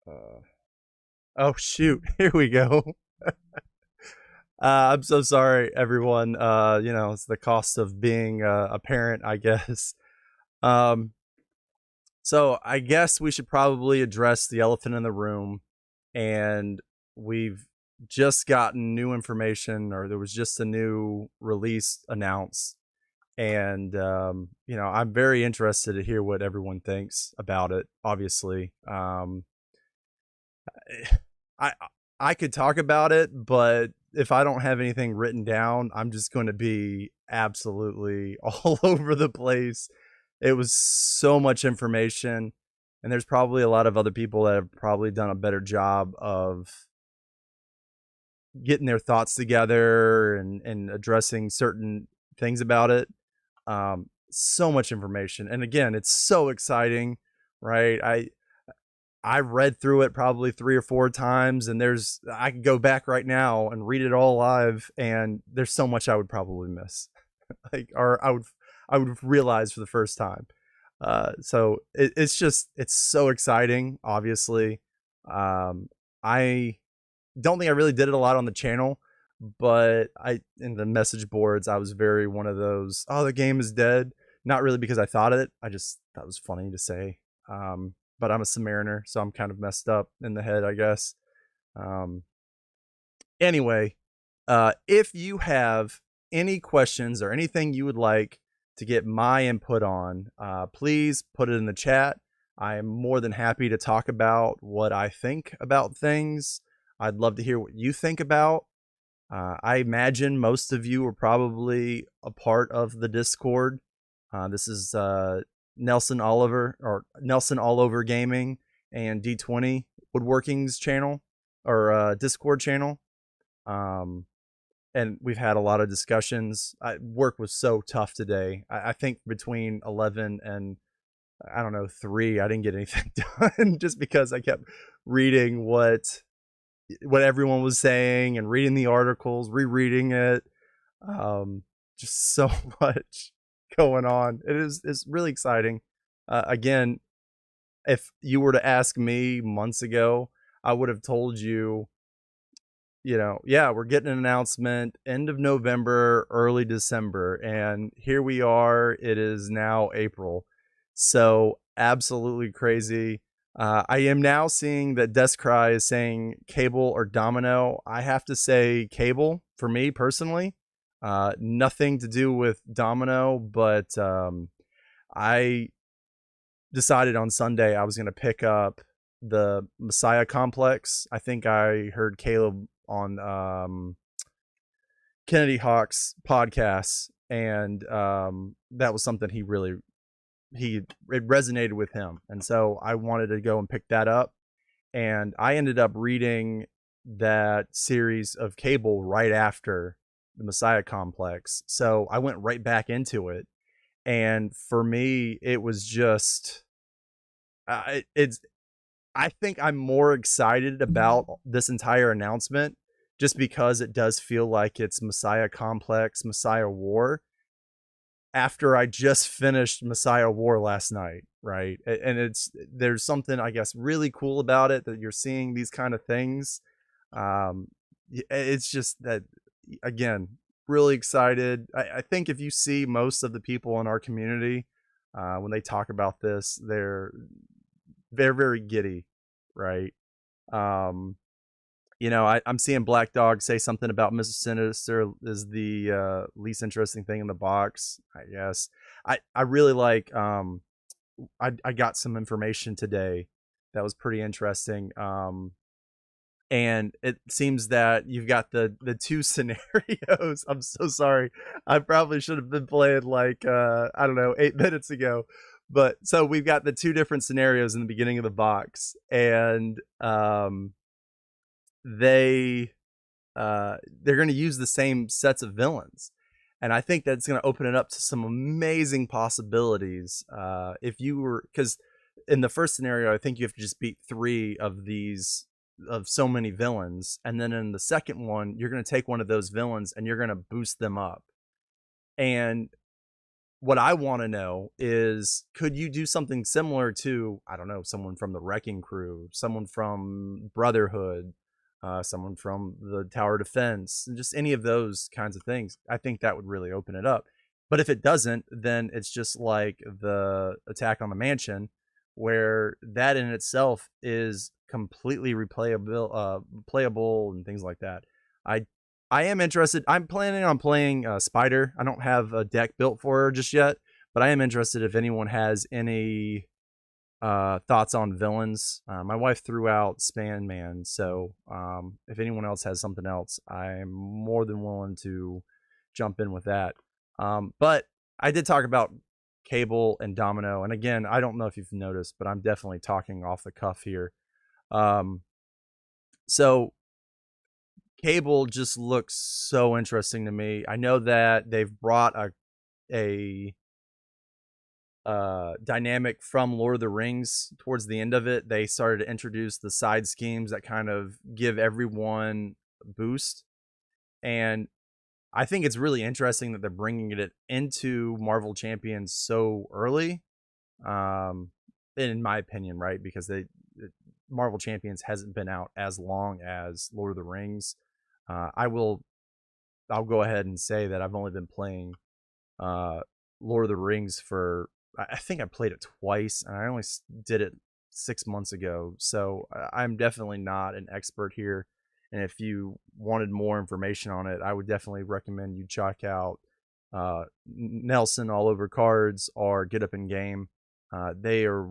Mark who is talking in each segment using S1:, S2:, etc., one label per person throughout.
S1: Uh, oh shoot, here we go. I'm so sorry, everyone. It's the cost of being a parent, I guess. Um, so I guess we should probably address the elephant in the room, and we've just gotten new information, or there was just a new release announced, and I'm very interested to hear what everyone thinks about it. Obviously, I I could talk about it, but if I don't have anything written down, I'm just going to be absolutely all over the place. It was so much information, and there's probably a lot of other people that have probably done a better job of getting their thoughts together and addressing certain things about it. So much information, and again, it's so exciting, right? I read through it probably 3 or 4 times, and I could go back right now and read it all live, and there's so much I would probably miss, or I would realize for the first time. It's so exciting. Obviously, I don't think I really did it a lot on the channel, but I in the message boards I was very one of those. Oh, the game is dead. Not really because I thought it. I just that was funny to say. But I'm a Submariner, so I'm kind of messed up in the head, I guess. Um, anyway, if you have any questions or anything you would like to get my input on, please put it in the chat. I am more than happy to talk about what I think about things. I'd love to hear what you think about. I imagine most of you are probably a part of the Discord. This is Nelson Oliver or Nelson All Over Gaming and D20 Woodworking's channel or Discord channel. Um, and we've had a lot of discussions. Work was so tough today. I think between 11 and I don't know 3, I didn't get anything done just because I kept reading what everyone was saying and reading the articles, rereading it. Um, just so much going on. It's really exciting. Again, if you were to ask me months ago, I would have told you, yeah, we're getting an announcement end of November, early December, and here we are. It is now April, so absolutely crazy. I am now seeing that Descry is saying cable or domino. I have to say cable for me personally. Nothing to do with domino, but I decided on Sunday I was going to pick up the Messiah Complex. I think I heard Caleb on Kennedy Hawk's podcast, and that was something it resonated with him, and so I wanted to go and pick that up. And I ended up reading that series of Cable right after the Messiah Complex, so I went right back into it. And for me, it was just it's I think I'm more excited about this entire announcement just because it does feel like it's Messiah Complex, Messiah War after I just finished Messiah War last night, right? And there's something I guess really cool about it that you're seeing these kind of things. Um, it's just that again, really excited. I think if you see most of the people in our community when they talk about this, they're very giddy, right? Um, I'm seeing Black Dog say something about Mr. Sinister is the least interesting thing in the box. I guess I really like. I got some information today that was pretty interesting. And it seems that you've got the two scenarios. I'm so sorry. I probably should have been playing like I don't know 8 minutes ago. But so we've got the two different scenarios in the beginning of the box, and they they're going to use the same sets of villains, and I think that's going to open it up to some amazing possibilities. If you were because in the first scenario, I think you have to just beat 3 of these of so many villains, and then in the second one, you're going to take one of those villains and you're going to boost them up. And what I want to know is, could you do something similar to, I don't know, someone from the Wrecking Crew, someone from Brotherhood, someone from the Tower Defense, and just any of those kinds of things? I think that would really open it up. But if it doesn't, then it's just like the Attack on the Mansion, where that in itself is completely replayable, playable and things like that. I I am interested. I'm planning on playing Spider. I don't have a deck built for her just yet, but I am interested if anyone has any thoughts on villains. My wife threw out Span Man, so if anyone else has something else, I'm more than willing to jump in with that. But I did talk about Cable and Domino, and again, I don't know if you've noticed, but I'm definitely talking off the cuff here. Um, so Cable just looks so interesting to me. I know that they've brought a dynamic from Lord of the Rings towards the end of it. They started to introduce the side schemes that kind of give everyone a boost, and I think it's really interesting that they're bringing it into Marvel Champions so early. In my opinion, right? Because Marvel Champions hasn't been out as long as Lord of the Rings. I'll go ahead and say that I've only been playing Lord of the Rings for, I think I played it twice, and I only did it 6 months ago. So I'm definitely not an expert here. And if you wanted more information on it, I would definitely recommend you check out Nelson All Over Cards or Get Up in Game. They are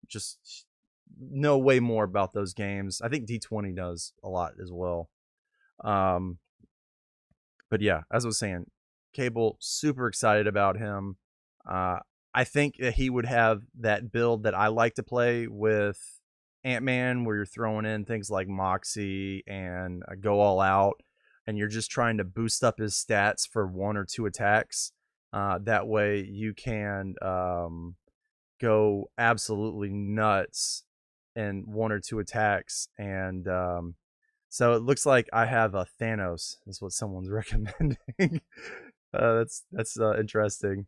S1: just know way more about those games. I think D20 does a lot as well. Um, but yeah, as I was saying, Cable, super excited about him. Uh, I think that he would have that build that I like to play with Ant-Man, where you're throwing in things like Moxie and Go All Out, and you're just trying to boost up his stats for 1 or 2 attacks. That way you can go absolutely nuts in 1 or 2 attacks. And so it looks like I have a Thanos, is what someone's recommending. That's interesting.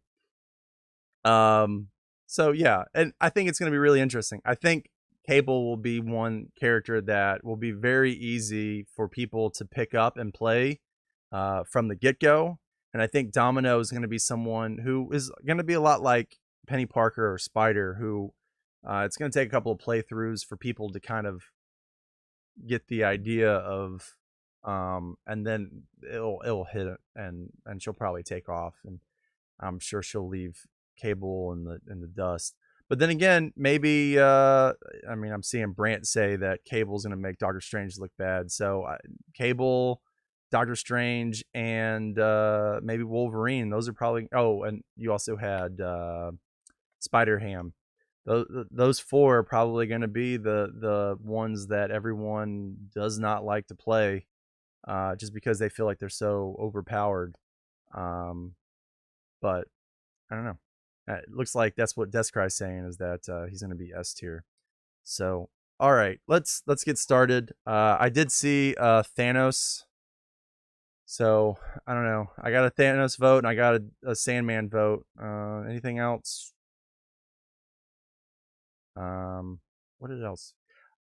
S1: So yeah, and I think it's going to be really interesting. I think Cable will be one character that will be very easy for people to pick up and play from the get go. And I think Domino is going to be someone who is going to be a lot like Penny Parker or Spider, who it's going to take a couple of playthroughs for people to kind of get the idea of, and then it'll hit it, and she'll probably take off, and I'm sure she'll leave Cable in the dust. But then again, maybe I mean, I'm seeing Brant say that Cable's going to make Doctor Strange look bad. So Cable, Doctor Strange, and maybe Wolverine. Those are probably. Oh, and you also had Spider Ham. Those 4 are probably going to be the ones that everyone does not like to play, just because they feel like they're so overpowered. But I don't know. It looks like that's what Descry is saying, is that he's going to be S tier. So, all right, let's get started. I did see Thanos. So I don't know. I got a Thanos vote and I got a Sandman vote. Anything else? What else?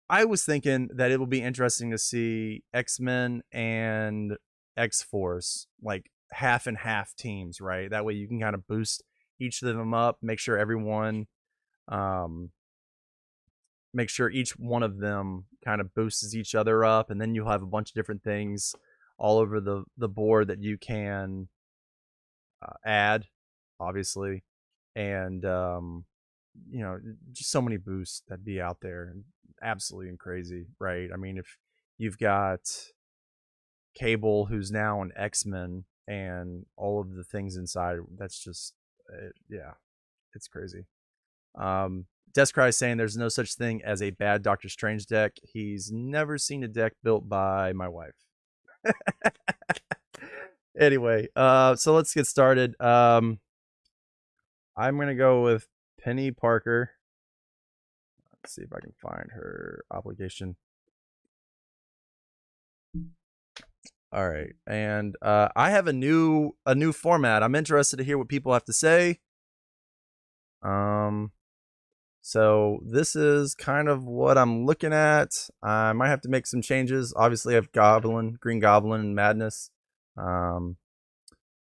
S1: I was thinking that it will be interesting to see X-Men and X-Force, like half and half teams, right? That way you can kind of boost each of them up, make sure um, make sure each one of them kind of boosts each other up, and then you'll have a bunch of different things all over the board that you can add, obviously, and just so many boosts that be out there, absolutely crazy, right? I mean, if you've got Cable, who's now an X-Men, and all of the things inside, that's just yeah, it's crazy. Descry is saying there's no such thing as a bad Doctor Strange deck. He's never seen a deck built by my wife. Anyway, so let's get started. I'm gonna go with Penny Parker. Let's see if I can find her obligation. All right, and I have a new format. I'm interested to hear what people have to say. Um, so this is kind of what I'm looking at. I might have to make some changes. Obviously, I have Goblin, Green Goblin, and Madness. Um,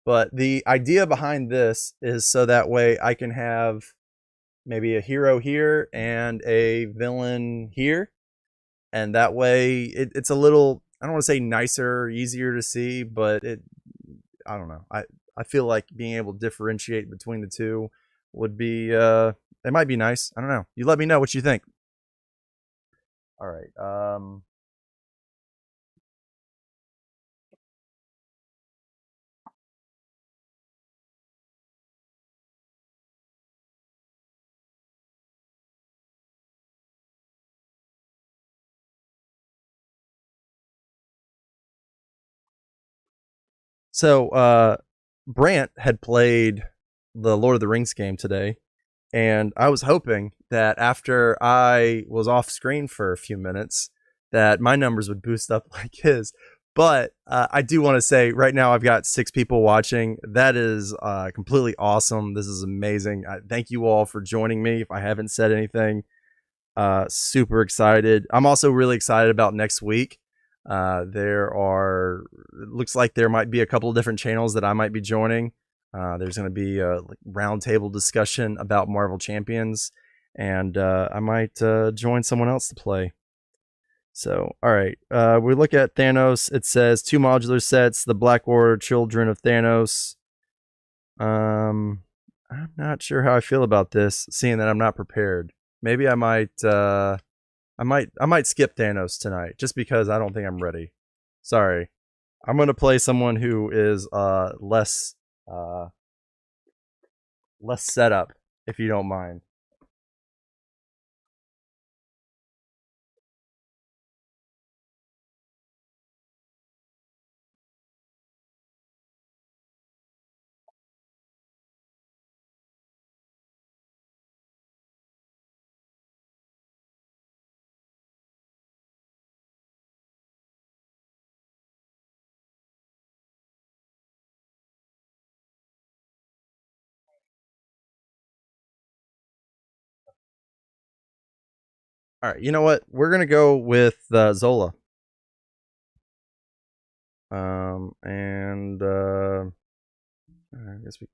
S1: but the idea behind this is so that way I can have maybe a hero here and a villain here, and that way it's a little, I don't want to say nicer or easier to see, but I don't know. I feel like being able to differentiate between the two would be it might be nice. I don't know. You let me know what you think. All right. So Brant had played the Lord of the Rings game today, and I was hoping that after I was off screen for a few minutes, that my numbers would boost up like his. But I do want to say right now I've got 6 people watching. That is completely awesome. This is amazing. Thank you all for joining me. If I haven't said anything, super excited. I'm also really excited about next week. There are, it looks like there might be a couple of different channels that I might be joining. There's going to be a roundtable discussion about Marvel Champions, and I might join someone else to play. So, all right, we look at Thanos. It says 2 modular sets, the Black Order, Children of Thanos. I'm not sure how I feel about this, seeing that I'm not prepared. Maybe I might I might skip Thanos tonight just because I don't think I'm ready. Sorry. I'm gonna play someone who is uh less set up, if you don't mind. All right, you know what? We're gonna go with Zola. And I guess we.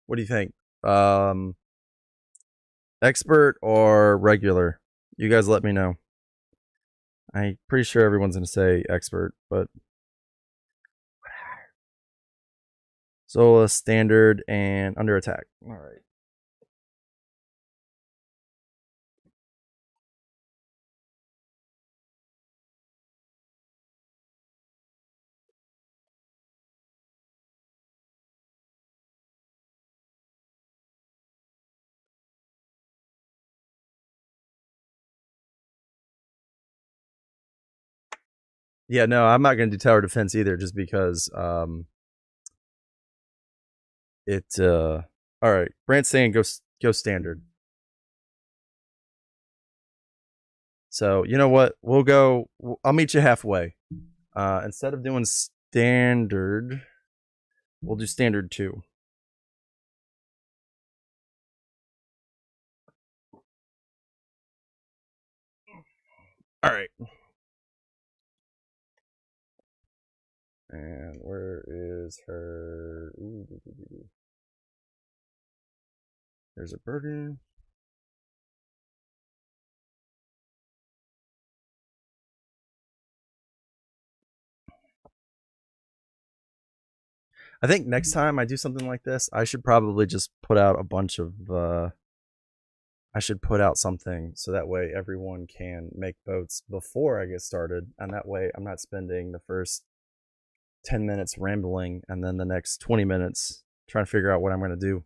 S1: What do you think? Expert or regular? You guys let me know. I'm pretty sure everyone's gonna say expert, but Zola, standard, and under attack. All right. Yeah, no, I'm not gonna do tower defense either, just because it. All right, Brant's saying go standard. So you know what? We'll go. I'll meet you halfway. Instead of doing standard, we'll do standard 2. All right. And where is her? Ooh, there's a burden. I think next time I do something like this, I should probably just put out a bunch of. I should put out something so that way everyone can make votes before I get started, and that way I'm not spending the first 10 minutes rambling and then the next 20 minutes trying to figure out what I'm going to do.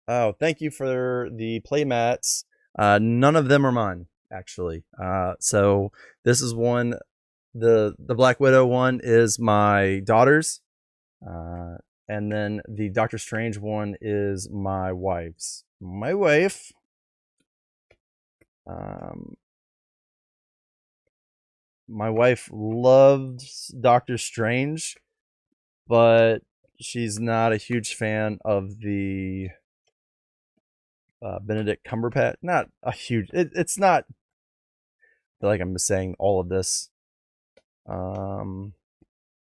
S1: Oh, thank you for the playmats. None of them are mine, actually. So this is one. The Black Widow one is my daughter's, and then the Doctor Strange one is my wife's. My wife. Um, my wife loves Doctor Strange, but she's not a huge fan of the Benedict Cumberbatch. Not a huge. It's not. I feel like I'm saying all of this.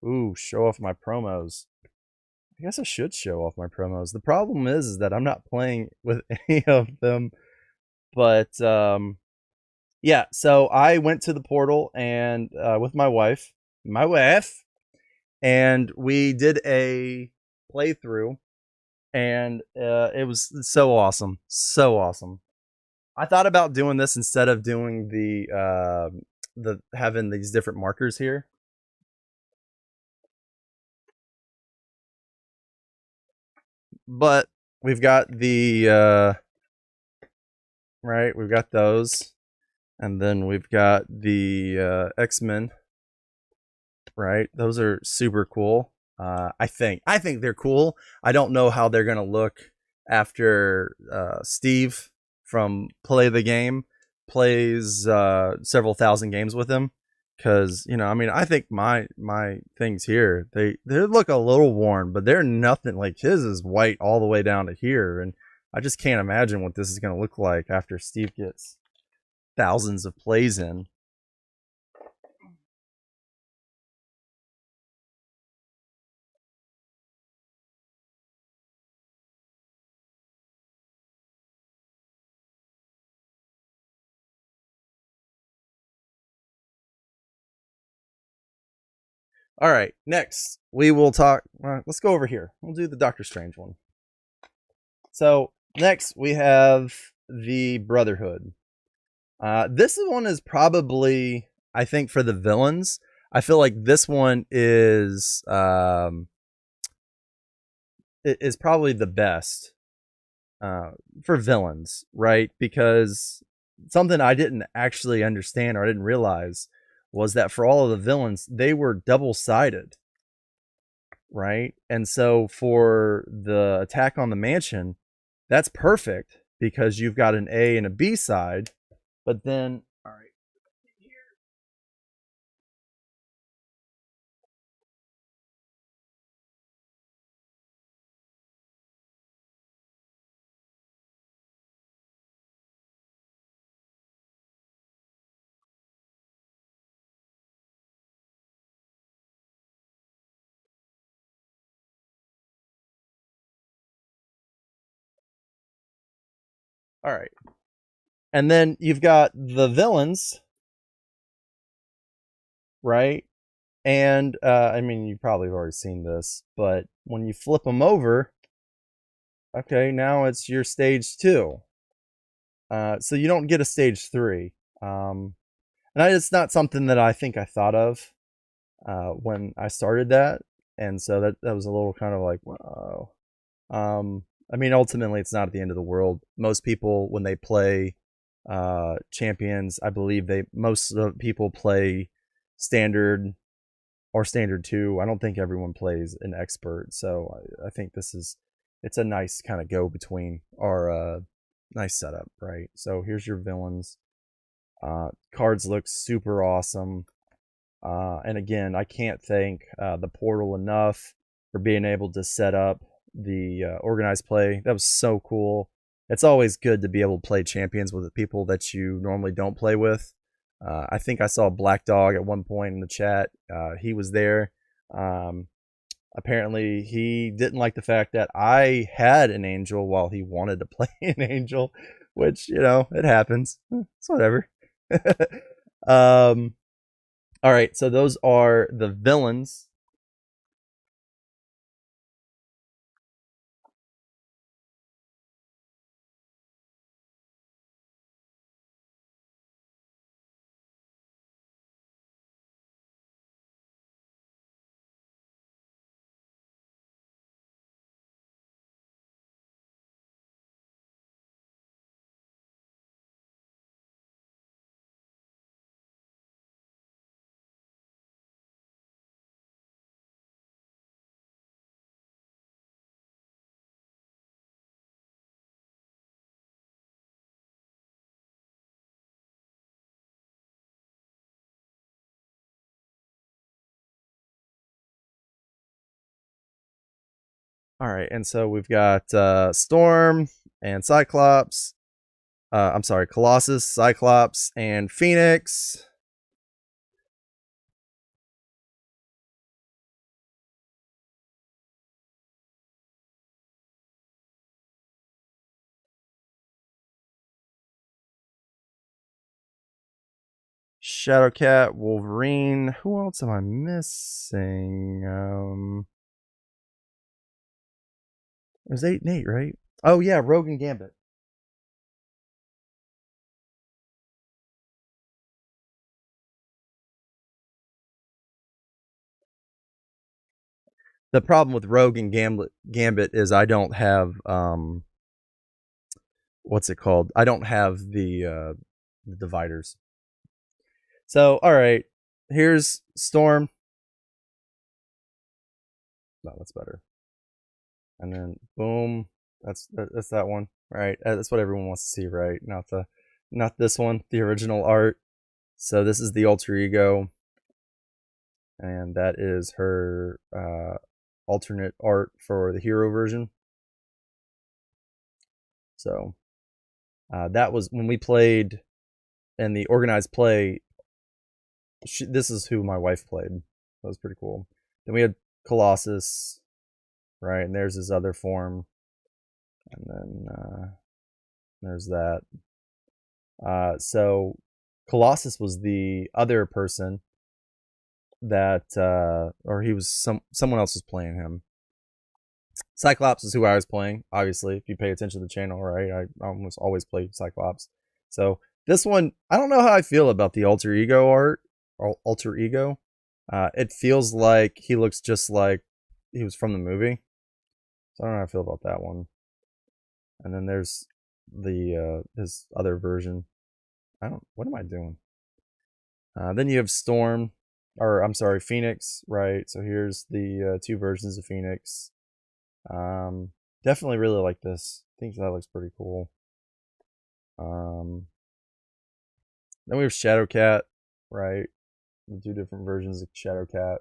S1: Ooh, show off my promos. I guess I should show off my promos. The problem is that I'm not playing with any of them. But yeah, so I went to the portal and with my wife, and we did a playthrough, and it was so awesome, so awesome. I thought about doing this instead of doing the having these different markers here. But we've got the right, we've got those, and then we've got the X-Men, right? Those are super cool. I think they're cool. I don't know how they're gonna look after Steve from Play the Game plays several thousand games with him. Because I mean, I think my things here they look a little worn, but they're nothing like his is white all the way down to here, and I just can't imagine what this is gonna look like after Steve gets thousands of plays in. All right, next we will talk. Let's go over here. We'll do the Doctor Strange one. So next we have the Brotherhood. This one is probably, I think, for the villains. I feel like this one is probably the best for villains, right? Because something I didn't actually understand or I didn't realize was that for all of the villains, they were double sided, right? And so for the attack on the mansion, that's perfect because you've got an A and a B side. But then, all right, all right, and then you've got the villains, right? And I mean, you probably have already seen this, but when you flip them over, okay, now it's your stage two. So you don't get a stage three. It's not something that I think I thought of when I started that, and so that was a little kind of like, wow. I mean, ultimately, it's not at the end of the world. Most people, when they play champions, I believe most of the people play standard or standard two. I don't think everyone plays an expert, so I think it's a nice kind of go between or nice setup, right? So here's your villains. Cards look super awesome. And again, I can't thank the portal enough for being able to set up the organized play. That was so cool. It's always good to be able to play champions with the people that you normally don't play with. I think I saw Black Dog at one point in the chat. He was there. Um, Apparently, he didn't like the fact that I had an angel while he wanted to play an angel, which, it happens. It's whatever. um, all right, so those are the villains. All right, and so we've got Storm and Cyclops. I'm sorry, Colossus, Cyclops, and Phoenix. Shadowcat, Wolverine. Who else am I missing? It was 8 and 8, right? Oh yeah, Rogue and Gambit. The problem with Rogue and Gambit is I don't have what's it called? I don't have the dividers. So all right, here's Storm. No, that's better. And then boom, that's that one, right? That's what everyone wants to see, right? Not this one, the original art. So this is the alter ego, and that is her alternate art for the hero version. So that was when we played in the organized play. This is who my wife played. That was pretty cool. Then we had Colossus, right? And there's his other form, and then there's that. So Colossus was the other person that, or he was someone else was playing him. Cyclops is who I was playing. Obviously, if you pay attention to the channel, right? I almost always play Cyclops. So this one, I don't know how I feel about the alter ego art. Alter ego. It feels like he looks just like he was from the movie. So I don't know how I feel about that one. And then there's the his other version. What am I doing? Then you have Storm, or I'm sorry, Phoenix, right? So here's the two versions of Phoenix. Definitely really like this. I think that looks pretty cool. Then we have Shadowcat, right? The two different versions of Shadowcat.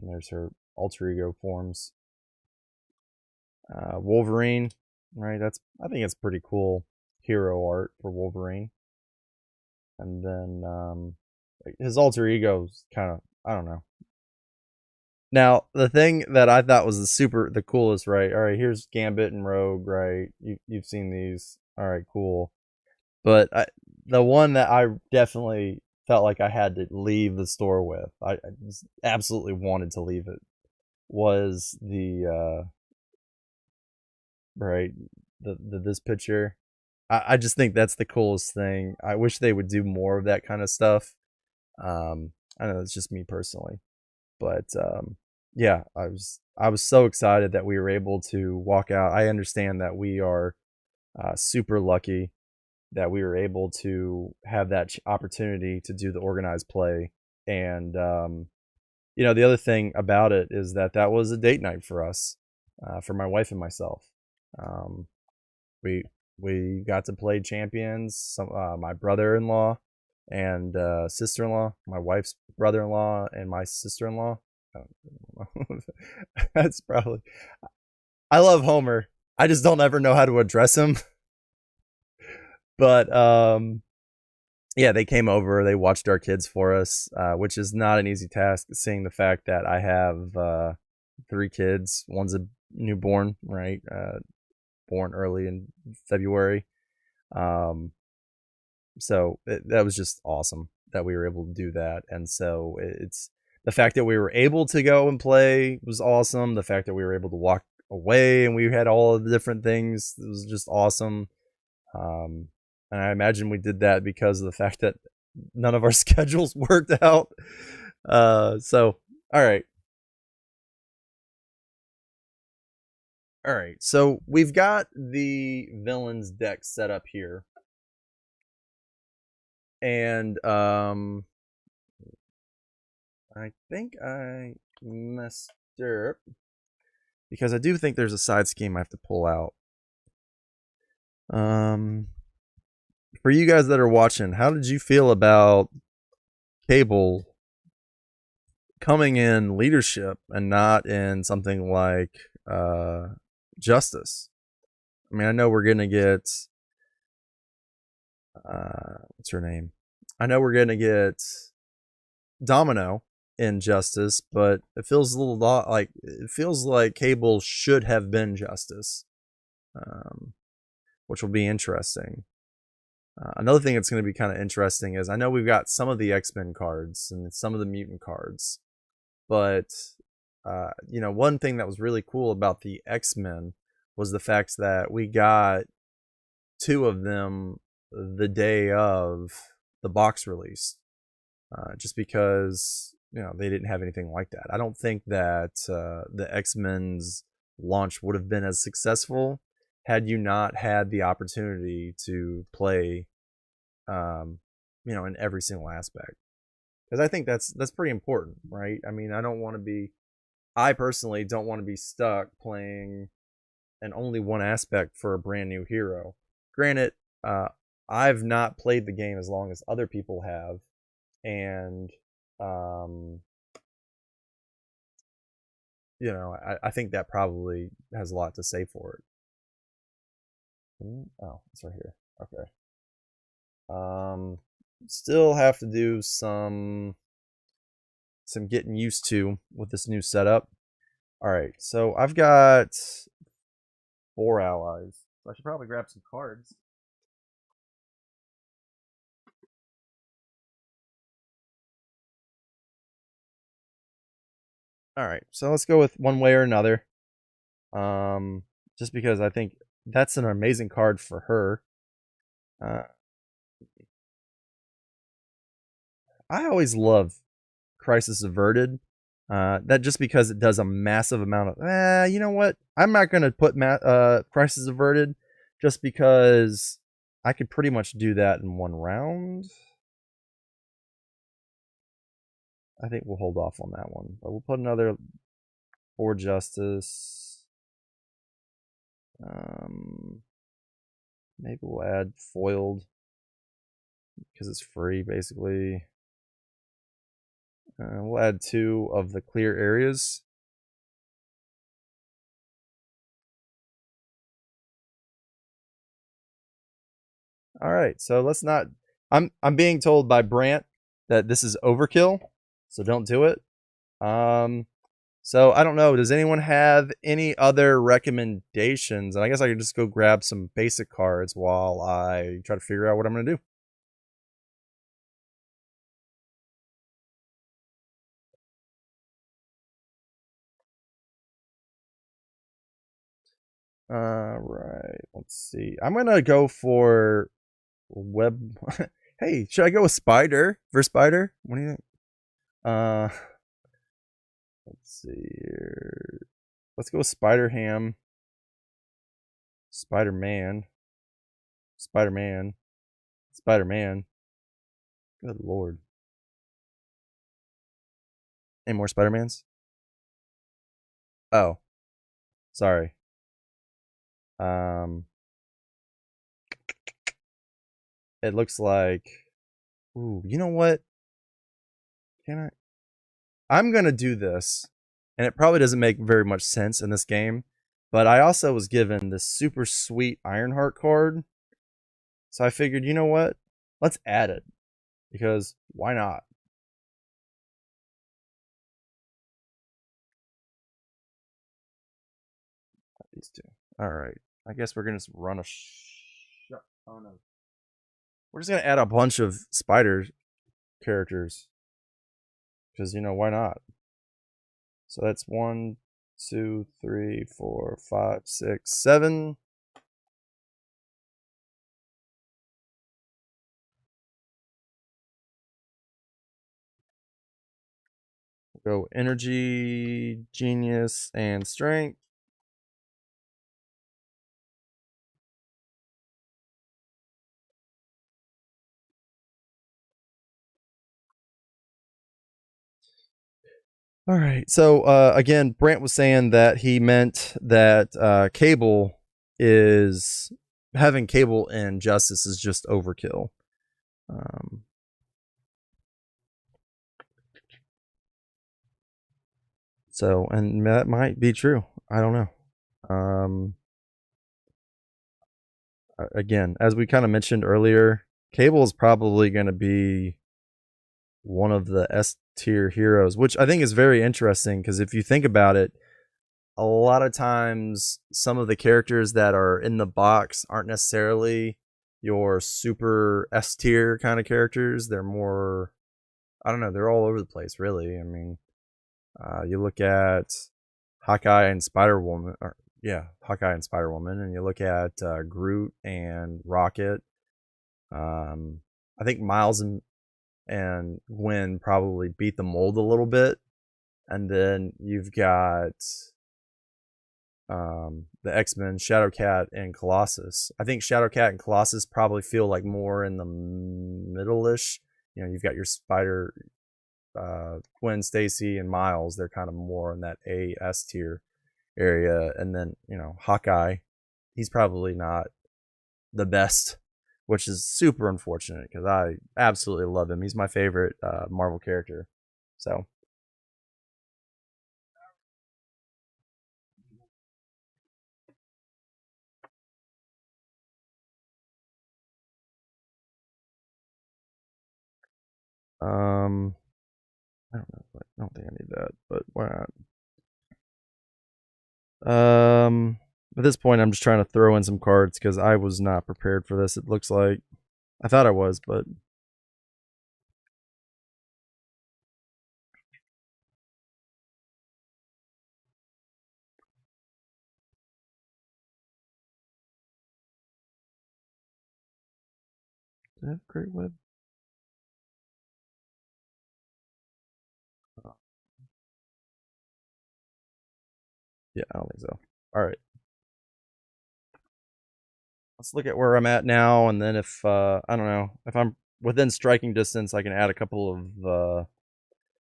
S1: And there's her alter ego forms. Wolverine, right? I think it's pretty cool hero art for Wolverine. And then his alter ego's kind of, I don't know. Now the thing that I thought was the coolest, right? All right, here's Gambit and Rogue, right? You've seen these. All right, cool. But the one that I definitely felt like I had to leave the store with, I just absolutely wanted to leave it, was the right the this picture. I just think that's the coolest thing. I wish they would do more of that kind of stuff. I know it's just me personally, but yeah, I was so excited that we were able to walk out. I understand that we are super lucky that we were able to have that opportunity to do the organized play. And you know, the other thing about it is that that was a date night for us, for my wife and myself. Um, we we got to play champions. My brother-in-law and sister-in-law, my wife's brother-in-law and my sister-in-law. That's probably. I love Homer. I just don't ever know how to address him. But yeah, they came over. They watched our kids for us, which is not an easy task. Seeing the fact that I have 3 kids. One's a newborn, right? Born early in February. So that was just awesome that we were able to do that. And so it's the fact that we were able to go and play was awesome. The fact that we were able to walk away and we had all of the different things, it was just awesome. And I imagine we did that because of the fact that none of our schedules worked out. So all right. All right. So we've got the villains deck set up here. And I think I messed up because I do think there's a side scheme I have to pull out. For you guys that are watching, how did you feel about Cable coming in leadership and not in something like Justice. I mean, I know we're gonna get what's her name? I know we're gonna get Domino in Justice, but it feels a little like Cable should have been Justice, which will be interesting. Another thing that's going to be kind of interesting is I know we've got some of the X-Men cards and some of the mutant cards, but one thing that was really cool about the X-Men was the fact that we got 2 of them the day of the box release, just because they didn't have anything like that. I don't think that the X-Men's launch would have been as successful had you not had the opportunity to play in every single aspect, because I think that's pretty important, right? I mean, I personally don't want to be stuck playing in only one aspect for a brand new hero. Granted, I've not played the game as long as other people have, and I think that probably has a lot to say for it. Oh, it's right here. Okay. Still have to do some getting used to with this new setup. All right, so I've got 4 allies. So I should probably grab some cards. All right, so let's go with One Way or Another. Just because I think that's an amazing card for her. I always love Crisis Averted. That just because it does a massive amount of. You know what? I'm not gonna put Crisis Averted, just because I could pretty much do that in one round. I think we'll hold off on that one, but we'll put another for Justice. Maybe we'll add Foiled because it's free, basically. We'll add 2 of the clear areas. All right, so let's not. I'm being told by Brant that this is overkill, so don't do it. So I don't know. Does anyone have any other recommendations? And I guess I could just go grab some basic cards while I try to figure out what I'm gonna do. Right. Let's see. I'm gonna go for web. Hey, should I go with Spider for Spider? What do you think? Let's see here. Let's go with Spider Ham. Spider Man. Spider Man. Spider Man. Good lord. Any more Spider Mans? Oh, sorry. It looks like. Ooh, you know what? Can I? I'm gonna do this, and it probably doesn't make very much sense in this game, but I also was given this super sweet Ironheart card, so I figured, you know what? Let's add it, because why not? These 2. All right. I guess we're gonna just run a. Oh no. We're just gonna add a bunch of spider characters, because why not? So that's 1, 2, 3, 4, 5, 6, 7. Go Energy, Genius, and Strength. All right. So again, Brant was saying that he meant that Cable is having Cable and Justice is just overkill. So, and that might be true. I don't know. Um, Again, as we kind of mentioned earlier, Cable is probably going to be one of the S tier heroes, which I think is very interesting because if you think about it, a lot of times some of the characters that are in the box aren't necessarily your super S tier kind of characters. They're more, I don't know, they're all over the place, really. I mean, you look at Hawkeye and Spider Woman, or yeah, Hawkeye and Spider Woman, and you look at Groot and Rocket. I think Miles and Gwen probably beat the mold a little bit, and then you've got the X-Men, Shadowcat and Colossus. I think Shadowcat and Colossus probably feel like more in the middle-ish. You know, you've got your Spider, Gwen Stacy, and Miles. They're kind of more in that A S tier area, and then Hawkeye. He's probably not the best, which is super unfortunate because I absolutely love him. He's my favorite Marvel character. So I don't know. I don't think I need that, but why not? At this point, I'm just trying to throw in some cards because I was not prepared for this. It looks like I thought I was, but did I have Great Web? Yeah, I don't think so. All right, let's look at where I'm at now, and then if I don't know if I'm within striking distance, I can add a couple of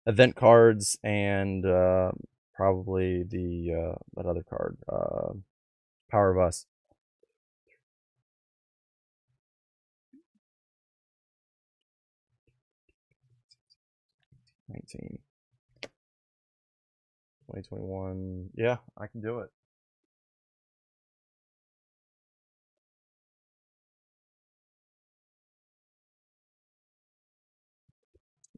S1: event cards and probably the that other card, Power of Us. 19, 2021. Yeah, I can do it.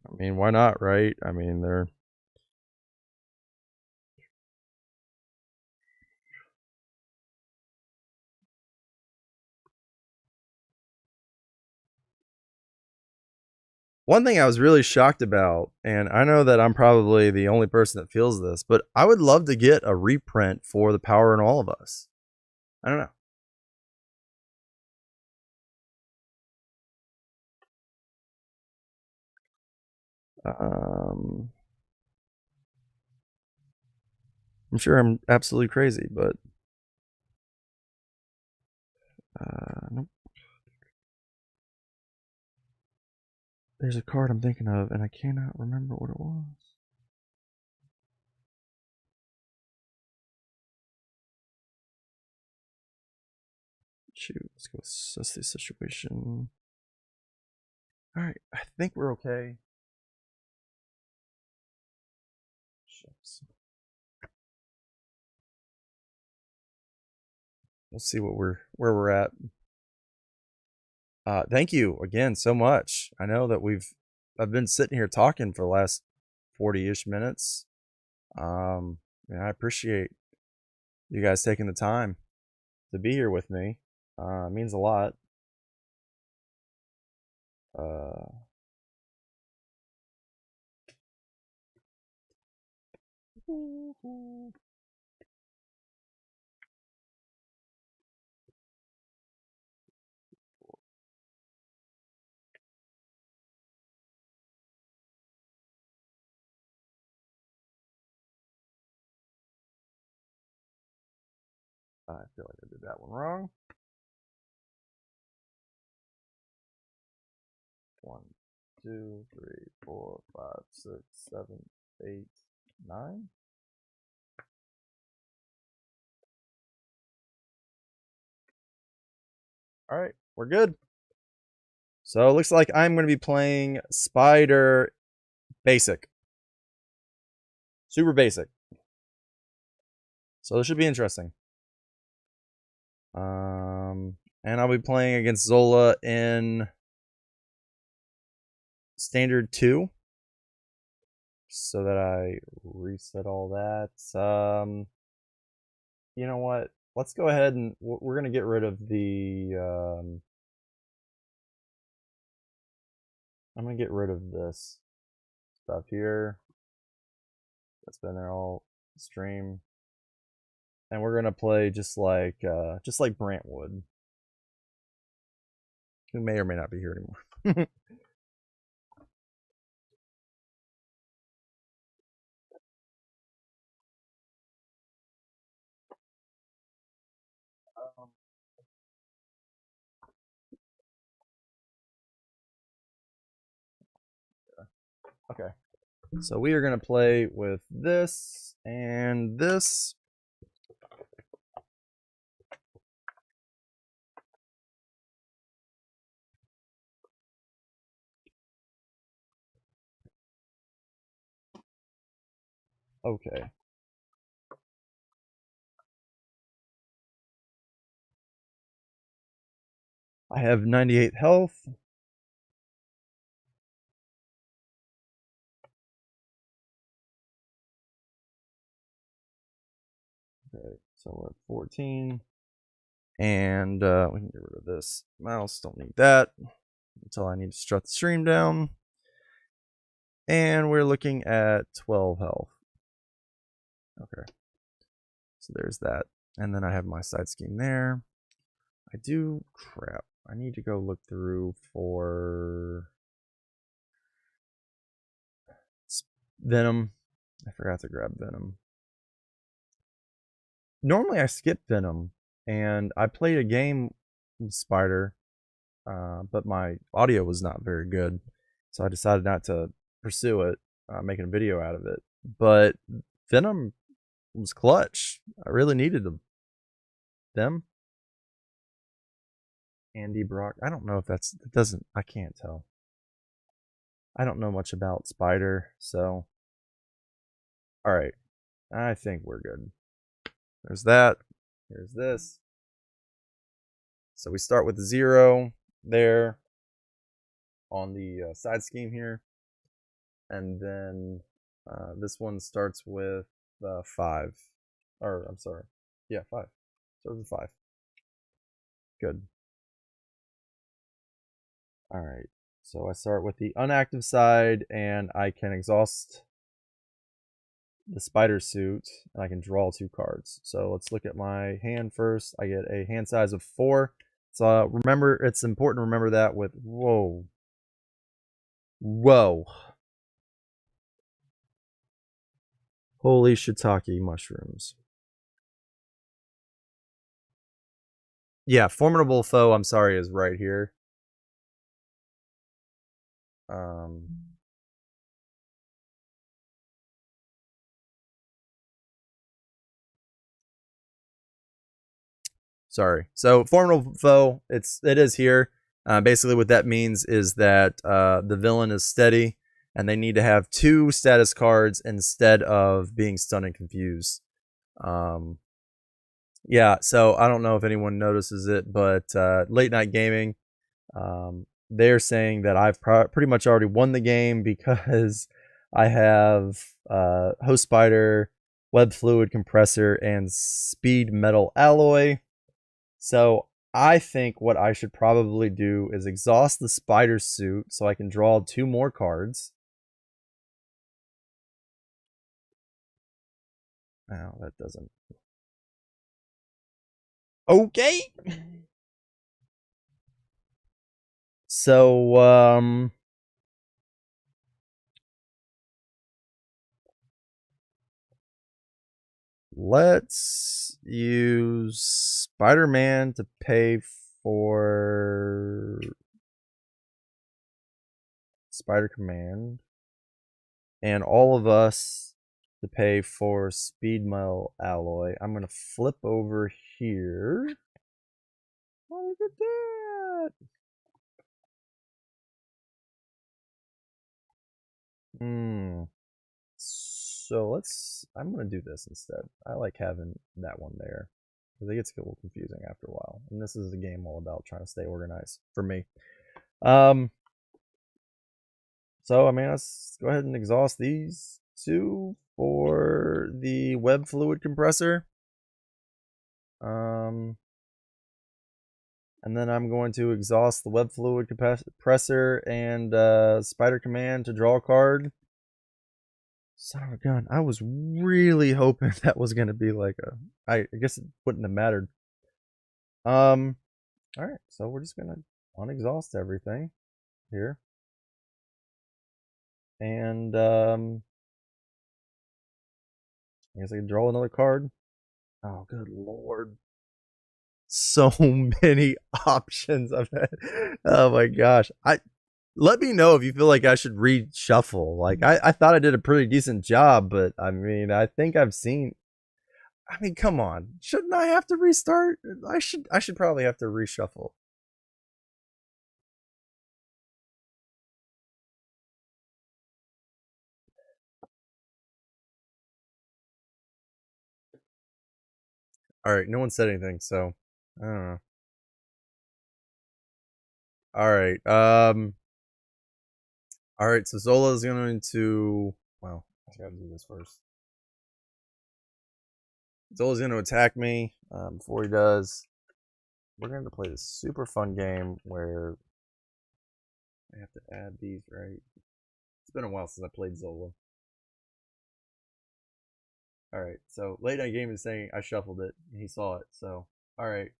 S1: I mean, why not, right? I mean, they're one thing I was really shocked about, and I know that I'm probably the only person that feels this, but I would love to get a reprint for The Power in All of Us. I don't know. Um, I'm sure I'm absolutely crazy, but nope. There's a card I'm thinking of, and I cannot remember what it was. Shoot, let's go assess the situation. All right, I think we're okay. Shucks. We'll see where we're at. Thank you again so much. I know that I've been sitting here talking for the last 40-ish minutes. And I appreciate you guys taking the time to be here with me. It means a lot. Uh, I feel like I did that one wrong. 1, 2, 3, 4, 5, 6, 7, 8, 9. All right, we're good. So it looks like I'm going to be playing Spider Basic. Super basic. So this should be interesting. And I'll be playing against Zola in Standard 2. So that I reset all that. You know what? Let's go ahead and we're going to get rid of the... I'm going to get rid of this stuff here. That's been there all stream. And we're going to play just like Brantwood, who may or may not be here anymore. Okay. So we are going to play with this and this. Okay. I have 98 health. Okay, so we're at 14. And we can get rid of this mouse. Don't need that until I need to strut the stream down. And we're looking at 12 health. Okay. So there's that. And then I have my side scheme there. Crap. I need to go look through for Venom. I forgot to grab Venom. Normally I skip Venom, and I played a game with Spider, but my audio was not very good, so I decided not to pursue it, making a video out of it. But Venom was clutch. I really needed them. Andy Brock. I don't know if I can't tell. I don't know much about Spider, so. Alright. I think we're good. There's that. Here's this. So we start with 0 there on the side scheme here. And then this one starts with 5. Or, I'm sorry. Yeah, 5. Starts with 5. Good. Alright. So I start with the unactive side, and I can exhaust the spider suit, and I can draw 2 cards. So let's look at my hand first. I get a hand size of 4. So remember, it's important to remember that with... Whoa. Holy shiitake mushrooms. Yeah, Formidable Foe, I'm sorry, is right here. Sorry. So Formidable Foe, it is here. Basically, what that means is that the villain is steady, and they need to have 2 status cards instead of being stunned and confused. Yeah, so I don't know if anyone notices it, but Late Night Gaming, they're saying that I've pretty much already won the game because I have Host Spider, Web Fluid Compressor, and Speed Metal Alloy. So I think what I should probably do is exhaust the spider suit so I can draw 2 more cards. Oh, that doesn't. Okay. So, let's use Spider-Man to pay for Spider Command, and all of us to pay for Speed Metal Alloy. I'm gonna flip over here. Look at that. So I'm gonna do this instead. I like having that one there because it gets a little confusing after a while. And this is a game all about trying to stay organized for me. So I mean, let's go ahead and exhaust these two for the web fluid compressor. And then I'm going to exhaust the web fluid compressor and spider command to draw a card. Son of a gun. I was really hoping that was going to be like I guess it wouldn't have mattered. All right, so we're just going to unexhaust everything here. And I guess I can draw another card. Oh, good lord. So many options I've had. Oh my gosh. Let me know if you feel like I should reshuffle. Like I thought I did a pretty decent job, but I mean I think I've seen I mean, come on. Shouldn't I have to restart? I should probably have to reshuffle. Alright, no one said anything, so I don't know. Alright, alright, so Zola's going to well, I gotta do this first. Zola's gonna attack me. Before he does, we're going to play this super fun game where I have to add these, right? It's been a while since I played Zola. Alright, so late night game is saying I shuffled it. And he saw it, so alright.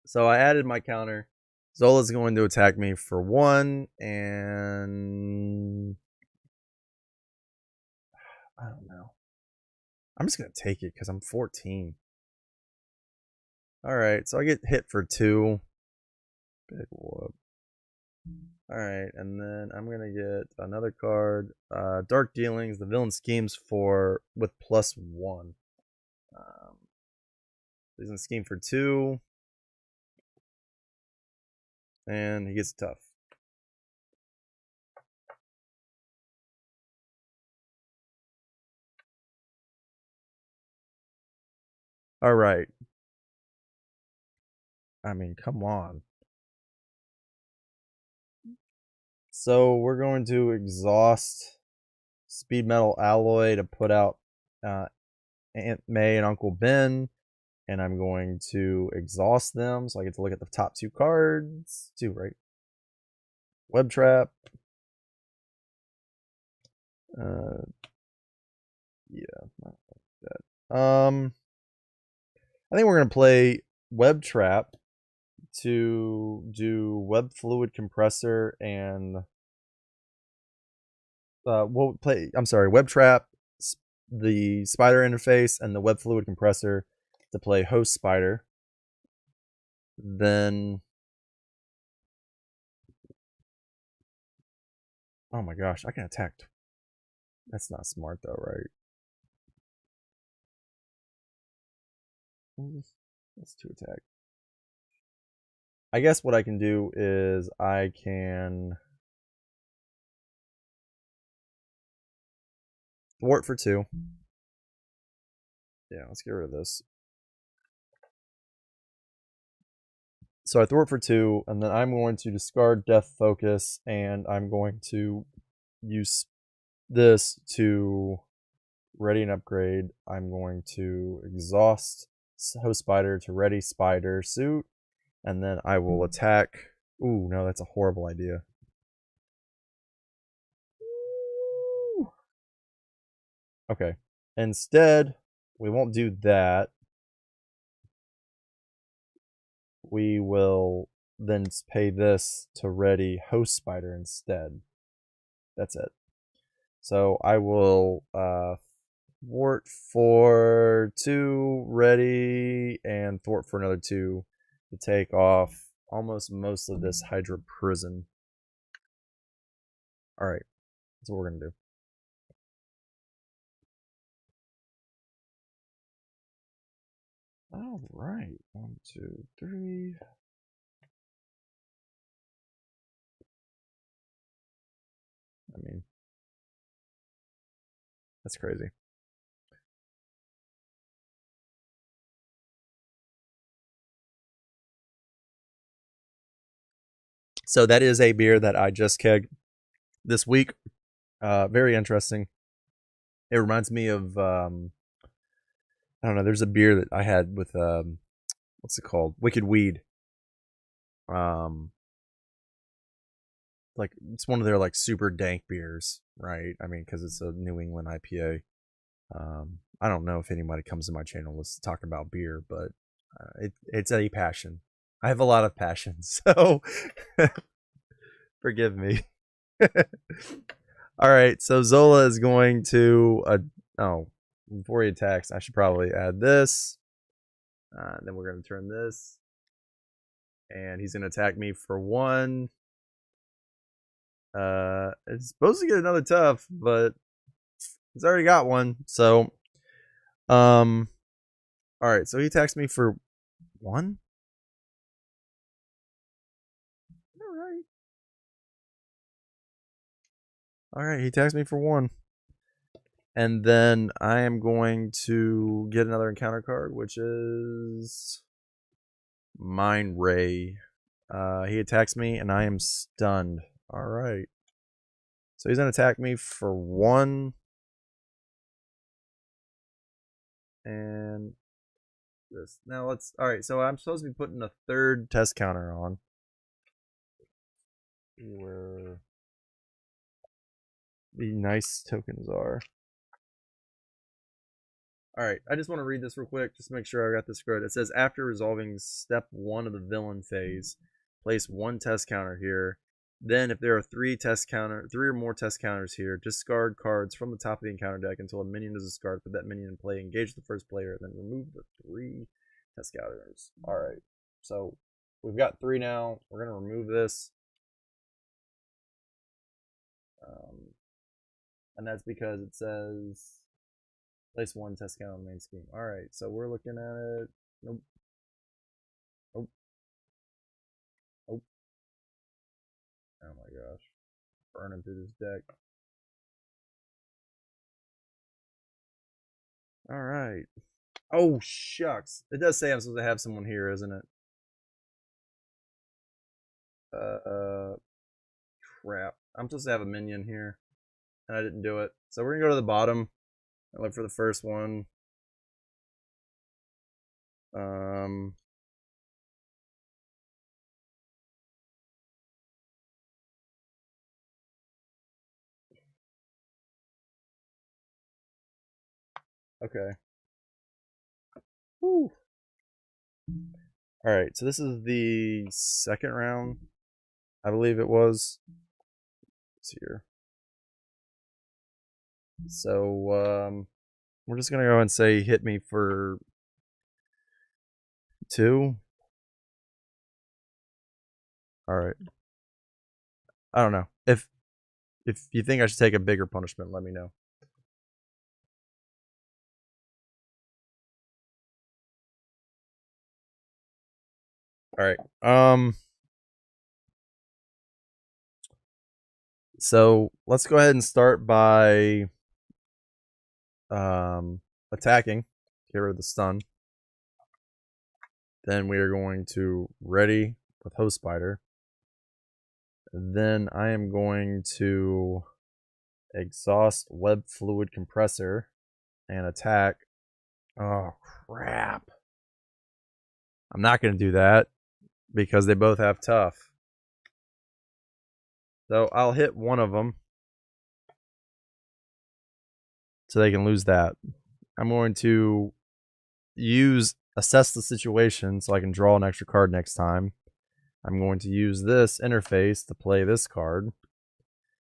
S1: So I added my counter. Zola's going to attack me for 1, and I don't know. I'm just going to take it because I'm 14. Alright, so I get hit for 2. Big whoop. Alright, and then I'm going to get another card. Dark Dealings, the villain schemes for with +1. He's going to scheme for 2. And he gets tough. Alright. I mean, come on. So we're going to exhaust Speed Metal Alloy to put out Aunt May and Uncle Ben, and I'm going to exhaust them so I get to look at the top 2 cards. 2, right? Web Trap. Yeah, not like that. I think we're gonna play Web Trap to do Web Fluid Compressor and we'll play. I'm sorry, Web Trap, the Spider interface, and the Web Fluid Compressor to play Host Spider. Then, oh my gosh, I can attack. That's not smart though, right? That's 2 attack. I guess what I can do is I can thwart for 2. Yeah, let's get rid of this. So I thwart for 2, and then I'm going to discard Death Focus, and I'm going to use this to ready an upgrade. I'm going to exhaust Host Spider to ready Spider Suit, and then I will attack. Ooh, no, that's a horrible idea. Okay. Instead, we won't do that. We will then pay this to ready Host Spider instead. That's it. So I will thwart for 2, ready, and thwart for another 2 to take off almost most of this Hydra prison. Alright, that's what we're going to do. Alright, 1, 2, 3. I mean, That's crazy. So that is a beer that I just kegged this week. Very interesting. It reminds me of I don't know. There's a beer that I had with what's it called? Wicked Weed. Um, like it's one of their like super dank beers, right? I mean, because it's a New England IPA. I don't know if anybody comes to my channel to talk about beer, but it's a passion. I have a lot of passions, so forgive me. All right, so Zola is going to oh, before he attacks, I should probably add this. Then we're going to turn this, and he's going to attack me for 1. It's supposed to get another tough, but he's already got one. So, all right. So he attacks me for 1. All right. All right. He attacks me for 1, and then I am going to get another encounter card, which is Mind Ray. He attacks me, and I am stunned. All right. So he's gonna attack me for 1. And this. Now let's. All right. So I'm supposed to be putting a 3rd test counter on. Where the nice tokens are. All right. I just want to read this real quick, just to make sure I got this correct. It says after resolving step 1 of the villain phase, place 1 test counter here. Then, if there are 3 or more test counters here, discard cards from the top of the encounter deck until a minion is discarded. Put that minion in play. Engage the first player, then remove the 3 test counters. All right. So we've got 3 now. We're gonna remove this, and that's because it says place 1 test counter on the main scheme. All right. So we're looking at it. Nope. Nope. Nope. Oh my gosh. Burning through this deck. All right. Oh, shucks. It does say I'm supposed to have someone here, isn't it? Crap. I'm supposed to have a minion here, and I didn't do it. So we're going to go to the bottom and look for the first one. Okay. Whew. All right, so this is the 2nd round, I believe it was. It's here. So we're just gonna go and say hit me for 2. All right. I don't know if you think I should take a bigger punishment, let me know. All right. So let's go ahead and start by attacking. Get rid of the stun. Then we are going to ready with Host Spider. Then I am going to exhaust Web Fluid Compressor and attack. Oh crap. I'm not going to do that because they both have tough. So I'll hit one of them so they can lose that. I'm going to assess the situation so I can draw an extra card next time. I'm going to use this interface to play this card.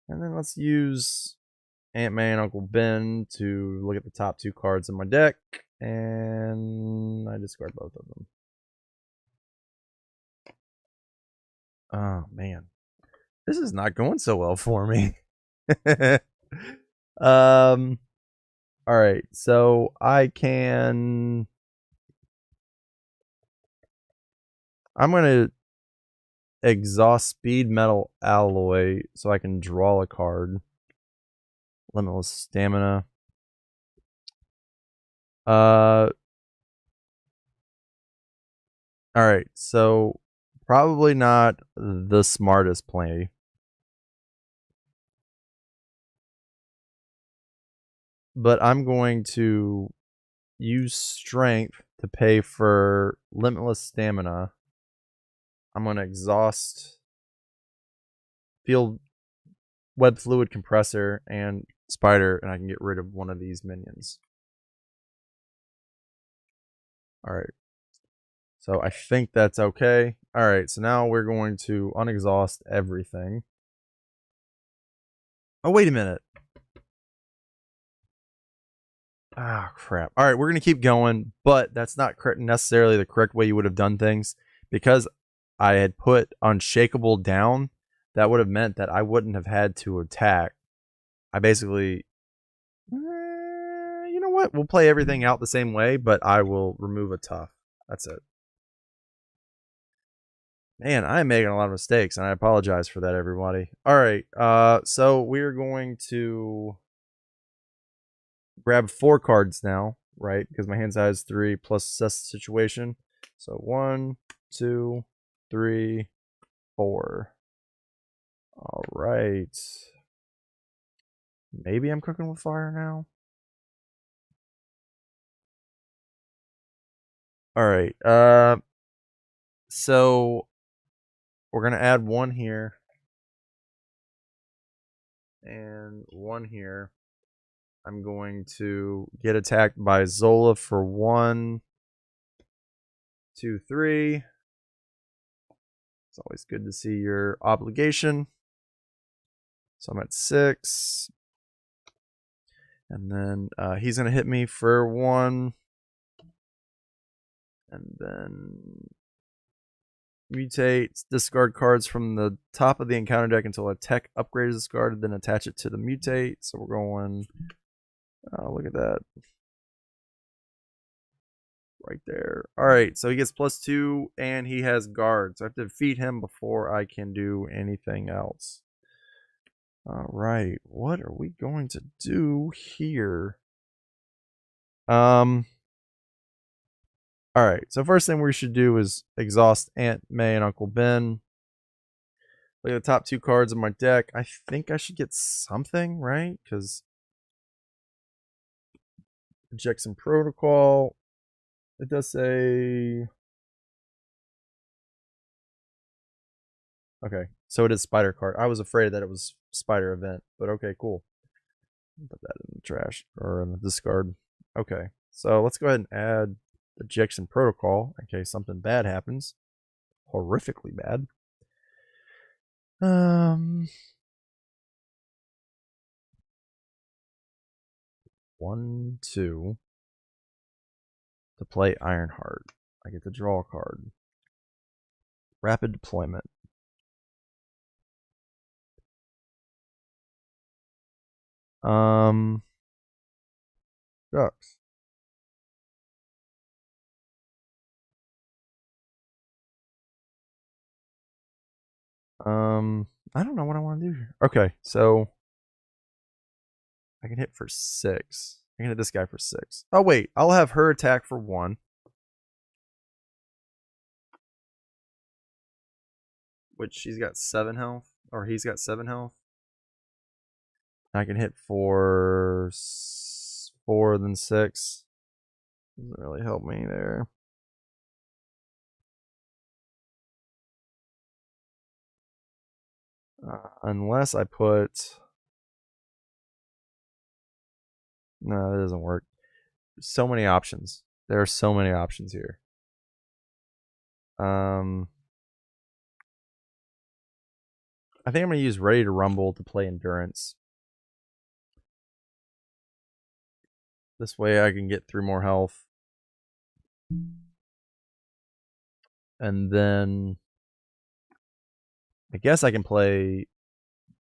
S1: And then let's use Ant-Man Uncle Ben to look at the top 2 cards in my deck. And I discard both of them. Oh, man. This is not going so well for me. All right, so I'm going to exhaust Speed Metal Alloy so I can draw a card. Limitless Stamina. All right, so probably not the smartest play. But I'm going to use strength to pay for limitless stamina. I'm going to exhaust field web fluid compressor and spider, and I can get rid of one of these minions. All right. So I think that's okay. All right, so now we're going to unexhaust everything. Oh, wait a minute. Ah, crap. All right, we're going to keep going, but that's not necessarily the correct way you would have done things. Because I had put Unshakable down, that would have meant that I wouldn't have had to attack. I basically... you know what? We'll play everything out the same way, but I will remove a tough. That's it. Man, I'm making a lot of mistakes, and I apologize for that, everybody. All right, so we're going to grab 4 cards now, right? Because my hand size is 3 plus assess the situation. So 1, 2, 3, 4. All right. Maybe I'm cooking with fire now. All right. So we're gonna add 1 here and 1 here. I'm going to get attacked by Zola for 1, 2, 3. It's always good to see your obligation. So I'm at 6. And then he's going to hit me for 1. And then mutate, discard cards from the top of the encounter deck until a tech upgrade is discarded, then attach it to the mutate. So we're going, look at that. Right there. All right, so he gets +2 and he has guard. So I have to defeat him before I can do anything else. All right, what are we going to do here? All right, so first thing we should do is exhaust Aunt May and Uncle Ben. Look at the top 2 cards of my deck. I think I should get something, right? Because Jackson Protocol, it does say... Okay, so it is Spider card. I was afraid that it was Spider event, but okay, cool. Put that in the trash or in the discard. Okay, so let's go ahead and add the Jackson Protocol in case something bad happens. Horrifically bad. 1, 2 to play Ironheart. I get to draw a card. Rapid deployment. Ducks. I don't know what I want to do here. Okay, so I can hit for 6. I can hit this guy for 6. Oh wait, I'll have her attack for 1. Which she's got 7 health, or he's got 7 health. I can hit for 4, then 6. Doesn't really help me there. Unless I put... No, that doesn't work. So many options. There are so many options here. I think I'm going to use Ready to Rumble to play Endurance. This way I can get 3 more health. And then I guess I can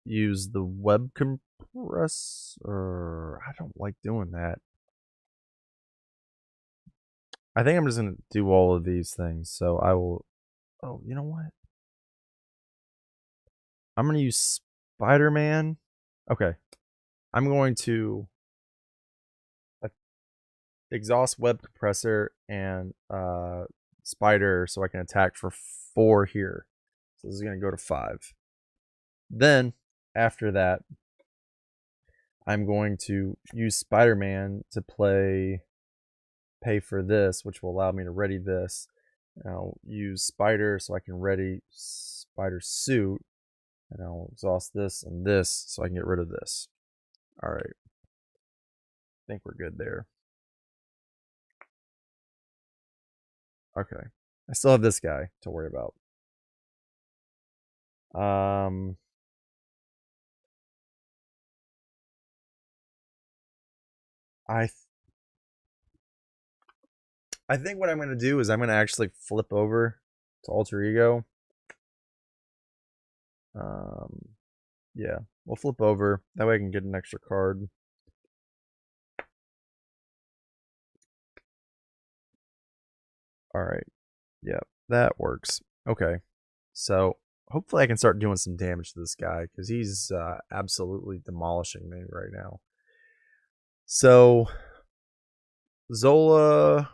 S1: use the web compressor. I don't like doing that. I think I'm just going to do all of these things. So I will... Oh, you know what? I'm going to use Spider-Man. Okay. I'm going to... exhaust web compressor and spider so I can attack for 4 here. So this is going to go to 5. Then after that, I'm going to use Spider-Man to pay for this, which will allow me to ready this. And I'll use Spider so I can ready Spider suit, and I'll exhaust this and this so I can get rid of this. All right, I think we're good there. Okay, I still have this guy to worry about. I think what I'm going to do is I'm going to actually flip over to Alter Ego. Yeah, we'll flip over. That way I can get an extra card. All right. Yeah, that works. Okay. So hopefully I can start doing some damage to this guy because he's absolutely demolishing me right now. So Zola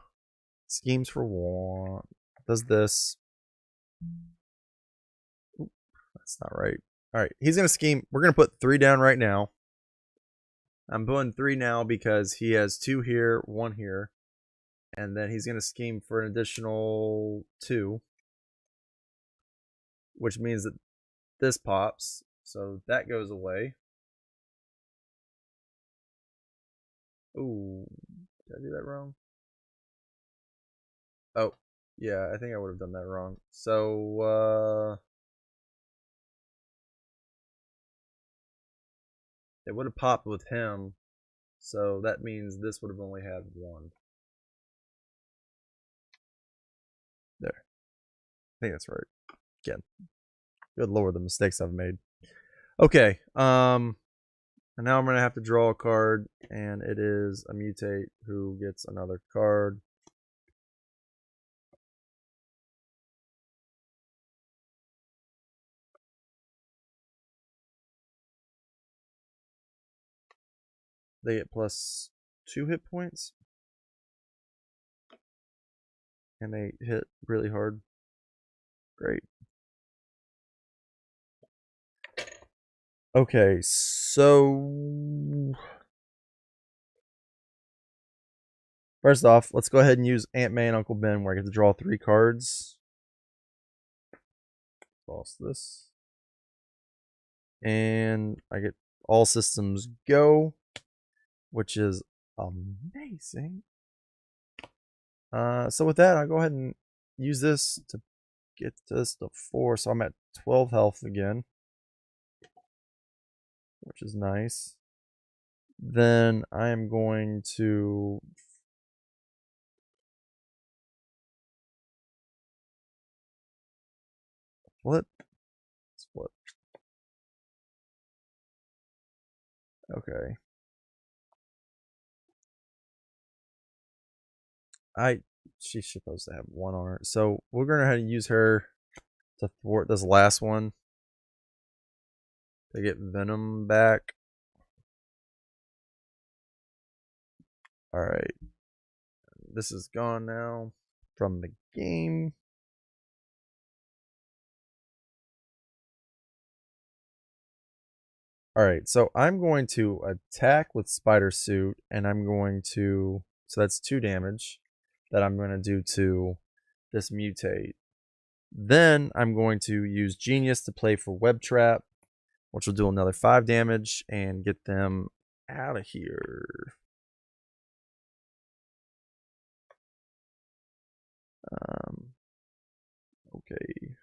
S1: schemes for one. Does this. Oop, that's not right. All right. He's going to scheme. We're going to put 3 down right now. I'm putting 3 now because he has 2 here, 1 here. And then he's going to scheme for an additional 2. Which means that this pops. So that goes away. Ooh. Did I do that wrong? Oh. Yeah, I think I would have done that wrong. So, it would have popped with him. So that means this would have only had 1. There. I think that's right. Again. Good lord, the mistakes I've made. Okay. And now I'm going to have to draw a card, and it is a mutate who gets another card. They get plus 2 hit points. And they hit really hard. Great. Okay, so first off, let's go ahead and use Aunt May and Uncle Ben where I get to draw 3 cards. Toss this. And I get all systems go, which is amazing. So with that, I'll go ahead and use this to get this to 4. So I'm at 12 health again, which is nice. Then I am going to flip. Flip. Okay. She's supposed to have 1 arm. So we're gonna have to use her to thwart this last one. To get Venom back. Alright. This is gone now from the game. Alright, so I'm going to attack with Spider Suit, and I'm going to. So that's 2 damage that I'm going to do to this mutate. Then I'm going to use Genius to play for Web Trap, which will do another 5 damage and get them out of here. Okay.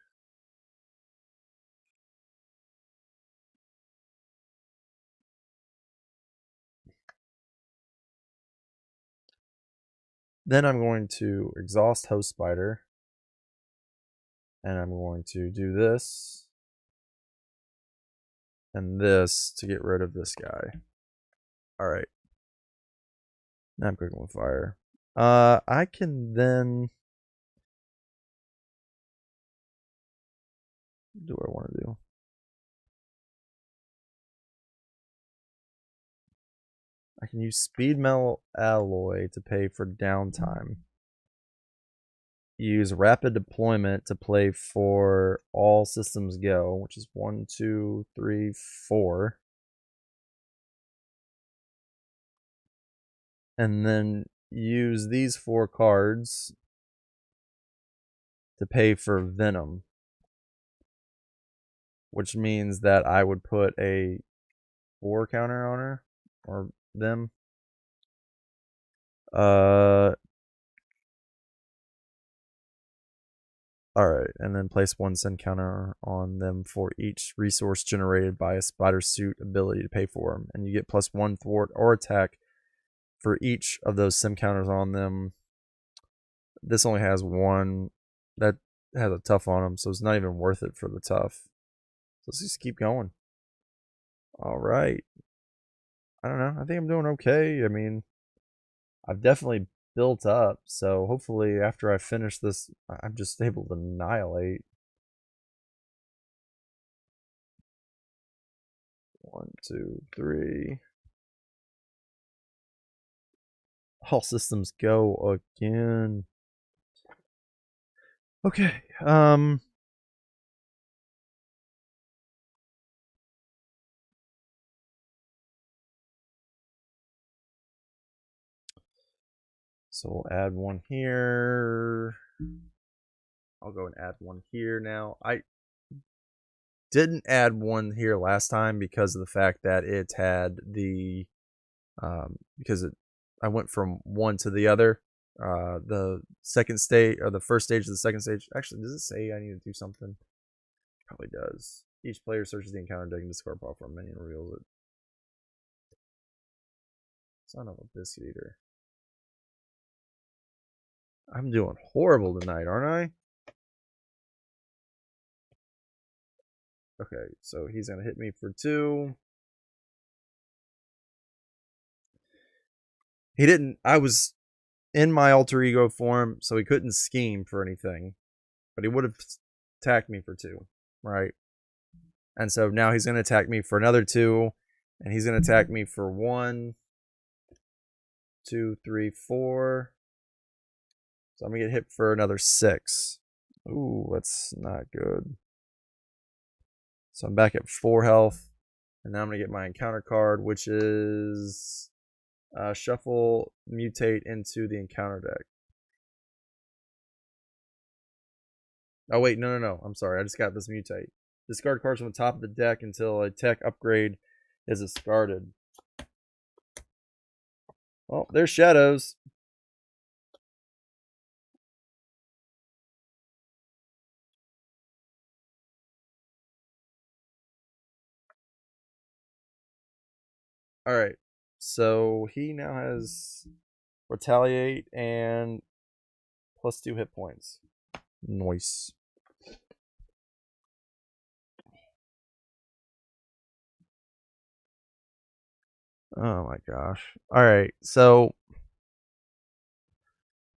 S1: Then I'm going to exhaust Host Spider. And I'm going to do this. And this to get rid of this guy. Alright. Now I'm cooking with fire. I can then. What do I want to do? I can use speed metal alloy to pay for downtime. Use rapid deployment to play for all systems go, which is 1, 2, 3, 4. And then use these 4 cards to pay for Venom, which means that I would put a 4 counter on her or them. Alright, and then place 1 send counter on them for each resource generated by a spider suit ability to pay for them. And you get +1 thwart or attack for each of those sim counters on them. This only has 1 that has a tough on them, so it's not even worth it for the tough. So let's just keep going. Alright. I don't know. I think I'm doing okay. I mean, I've definitely built up, so hopefully after I finish this, I'm just able to annihilate. 1, 2, 3. All systems go again. Okay. So we'll add 1 here. I'll go and add 1 here now. I didn't add 1 here last time because of the fact that it had the I went from one to the other. The second stage or the first stage to the second stage. Actually, does it say I need to do something? Probably does. Each player searches the encounter deck and discard power from a menu and reveals it. Son of a biscuit eater. I'm doing horrible tonight, aren't I? Okay, so he's gonna hit me for 2. He didn't. I was in my alter ego form, so he couldn't scheme for anything, but he would have attacked me for 2, right? And so now he's gonna attack me for another 2, and he's gonna attack me for 1, 2, 3, 4. So I'm gonna get hit for another 6. Ooh, that's not good. So I'm back at 4 health, and now I'm gonna get my encounter card, which is shuffle mutate into the encounter deck. Oh wait, no. I'm sorry. I just got this mutate. Discard cards from the top of the deck until a tech upgrade is discarded. Oh, there's shadows. Alright. So he now has retaliate and +2 hit points. Nice. Oh my gosh. Alright, so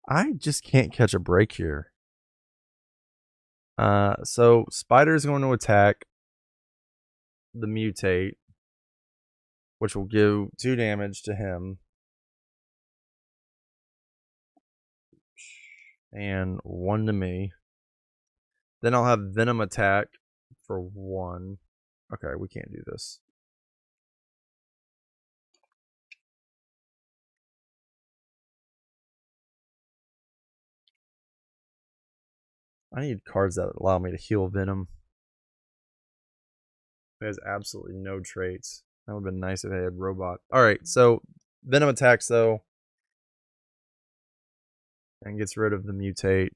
S1: I just can't catch a break here. So Spider's going to attack the mutate, which will give 2 damage to him. And 1 to me. Then I'll have Venom attack for 1. Okay, we can't do this. I need cards that allow me to heal Venom. It has absolutely no traits. That would have been nice if I had Robot. Alright, so Venom attacks though. And gets rid of the mutate.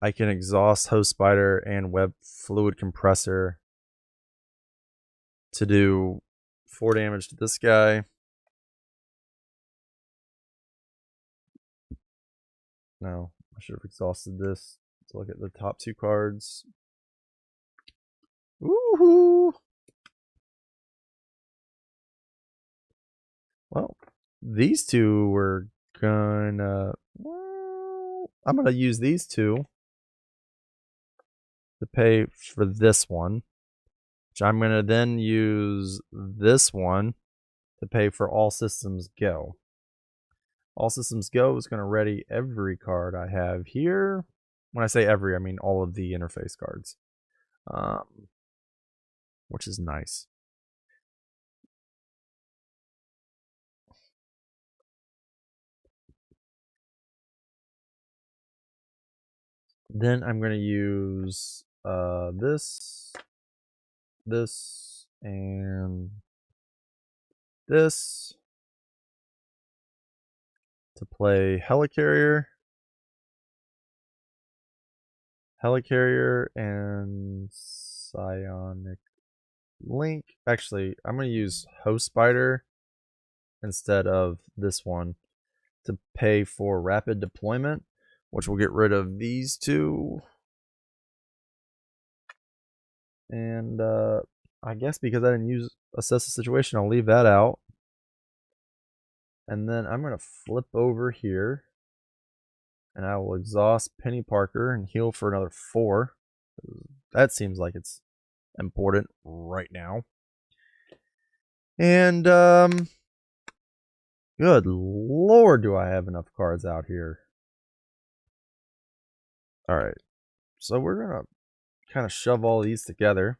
S1: I can exhaust Host Spider and Web Fluid Compressor to do 4 damage to this guy. No, I should have exhausted this. Let's look at the top 2 cards. Woohoo! Well, these 2 were gonna... Well, I'm gonna use these 2 to pay for this one. which I'm going to then use this one to pay for All Systems Go. All Systems Go is going to ready every card I have here. When I say every, I mean all of the interface cards, which is nice. Then I'm going to use this, and this to play Helicarrier, and Psionic Link. Actually, I'm going to use Host Spider instead of this one to pay for Rapid Deployment, which will get rid of these two. And I guess because I didn't use Assess the Situation, I'll leave that out. And then I'm going to flip over here, and I will exhaust Penny Parker and heal for another 4. That seems like it's important right now. And good lord, do I have enough cards out here. All right, so we're gonna kind of shove all these together.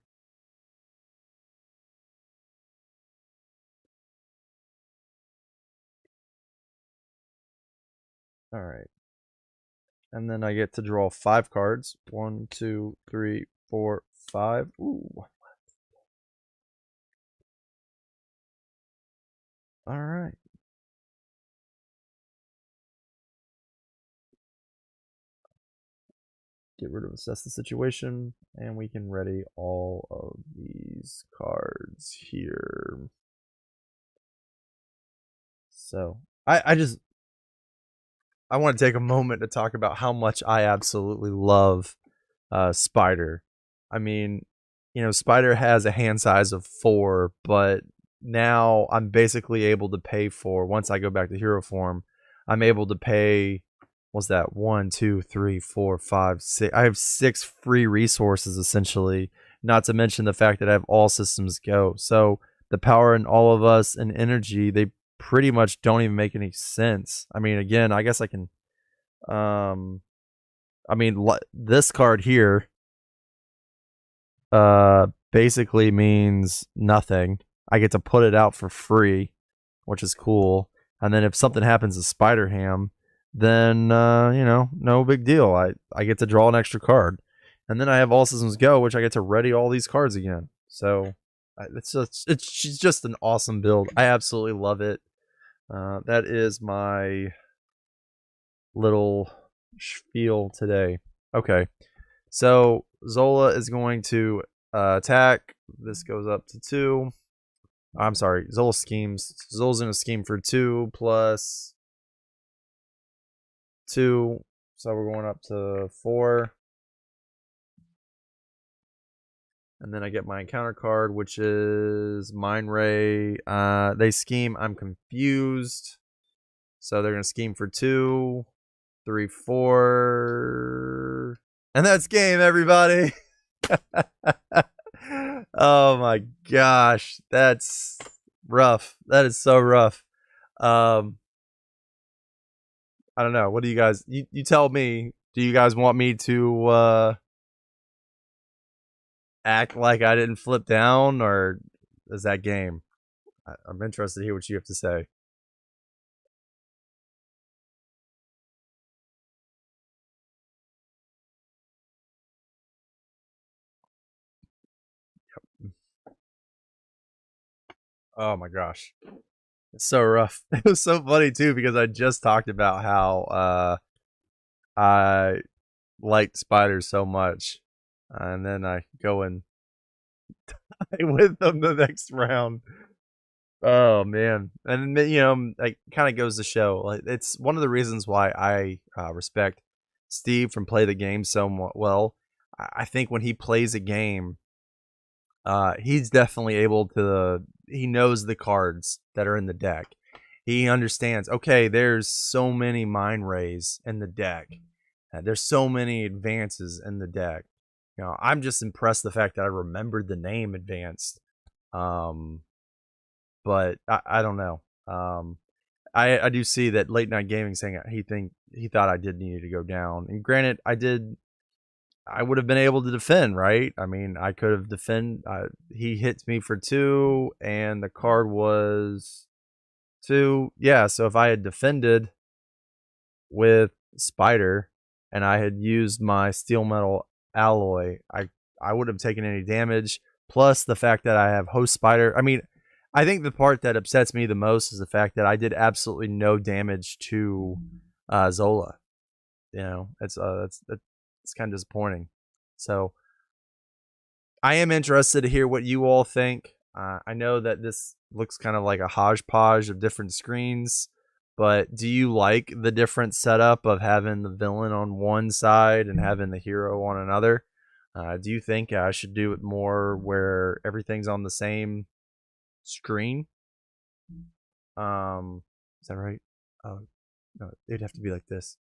S1: All right, and then I get to draw 5 cards. 1, 2, 3, 4, 5. Ooh. All right. Get rid of Assess the Situation, and we can ready all of these cards here. So I want to take a moment to talk about how much I absolutely love Spider. I mean, you know, Spider has a hand size of 4, but now I'm basically able to pay for, once I go back to hero form, I'm able to pay, what's that, 1, 2, 3, 4, 5, 6. I have 6 free resources essentially, not to mention the fact that I have All Systems Go. So the power in all of us and energy, they pretty much don't even make any sense. I mean, again, I guess I can, I mean, this card here basically means nothing. I get to put it out for free, which is cool. And then if something happens to Spider Ham, then you know, no big deal. I get to draw an extra card, and then I have All Systems Go, which I get to ready all these cards again. So she's just an awesome build. I absolutely love it. That is my little spiel today. Okay, so Zola is going to attack. This goes up to 2. I'm sorry, Zola schemes. Zola's going to scheme for 2 plus 2. So we're going up to 4. And then I get my encounter card, which is Mind Ray. They scheme. I'm confused. So they're going to scheme for 2, 3, 4. And that's game, everybody. Oh my gosh, that's rough. That is so rough. I don't know. What do you guys? You tell me. Do you guys want me to act like I didn't flip down, or is that game? I'm interested to hear what you have to say. Oh my gosh. It's so rough. It was so funny too because I just talked about how I liked spiders so much, and then I go and die with them the next round. Oh man, and you know, it kind of goes to show. Like, it's one of the reasons why I respect Steve from Play the Game so well. I think when he plays a game, he's definitely able to. He knows the cards that are in the deck. He understands. Okay, there's so many Mind Rays in the deck. There's so many advances in the deck, I'm just impressed the fact that I remembered the name Advanced. Um, but I don't know. I do see that Late Night Gaming saying he thought I did need to go down. And granted, I would have been able to defend, right? I mean, I could have defend. He hits me for 2, and the card was 2. Yeah, so if I had defended with Spider and I had used my steel metal alloy, I wouldn't have taken any damage. Plus the fact that I have host Spider. I mean, I think the part that upsets me the most is the fact that I did absolutely no damage to Zola. It's kind of disappointing. So I am interested to hear what you all think. I know that this looks kind of like a hodgepodge of different screens, but do you like the different setup of having the villain on one side and having the hero on another? Do you think I should do it more where everything's on the same screen? Is that right? Oh, no, it'd have to be like this.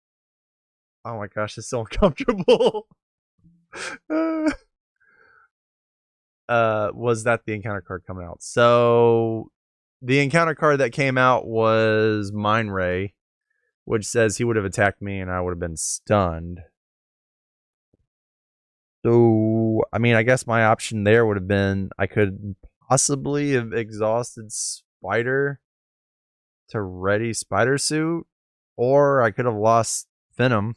S1: Oh my gosh, it's so uncomfortable. Was that the encounter card coming out? So the encounter card that came out was Mind Ray, which says he would have attacked me and I would have been stunned. So, I mean, I guess my option there would have been I could possibly have exhausted Spider to ready Spider Suit, or I could have lost Venom.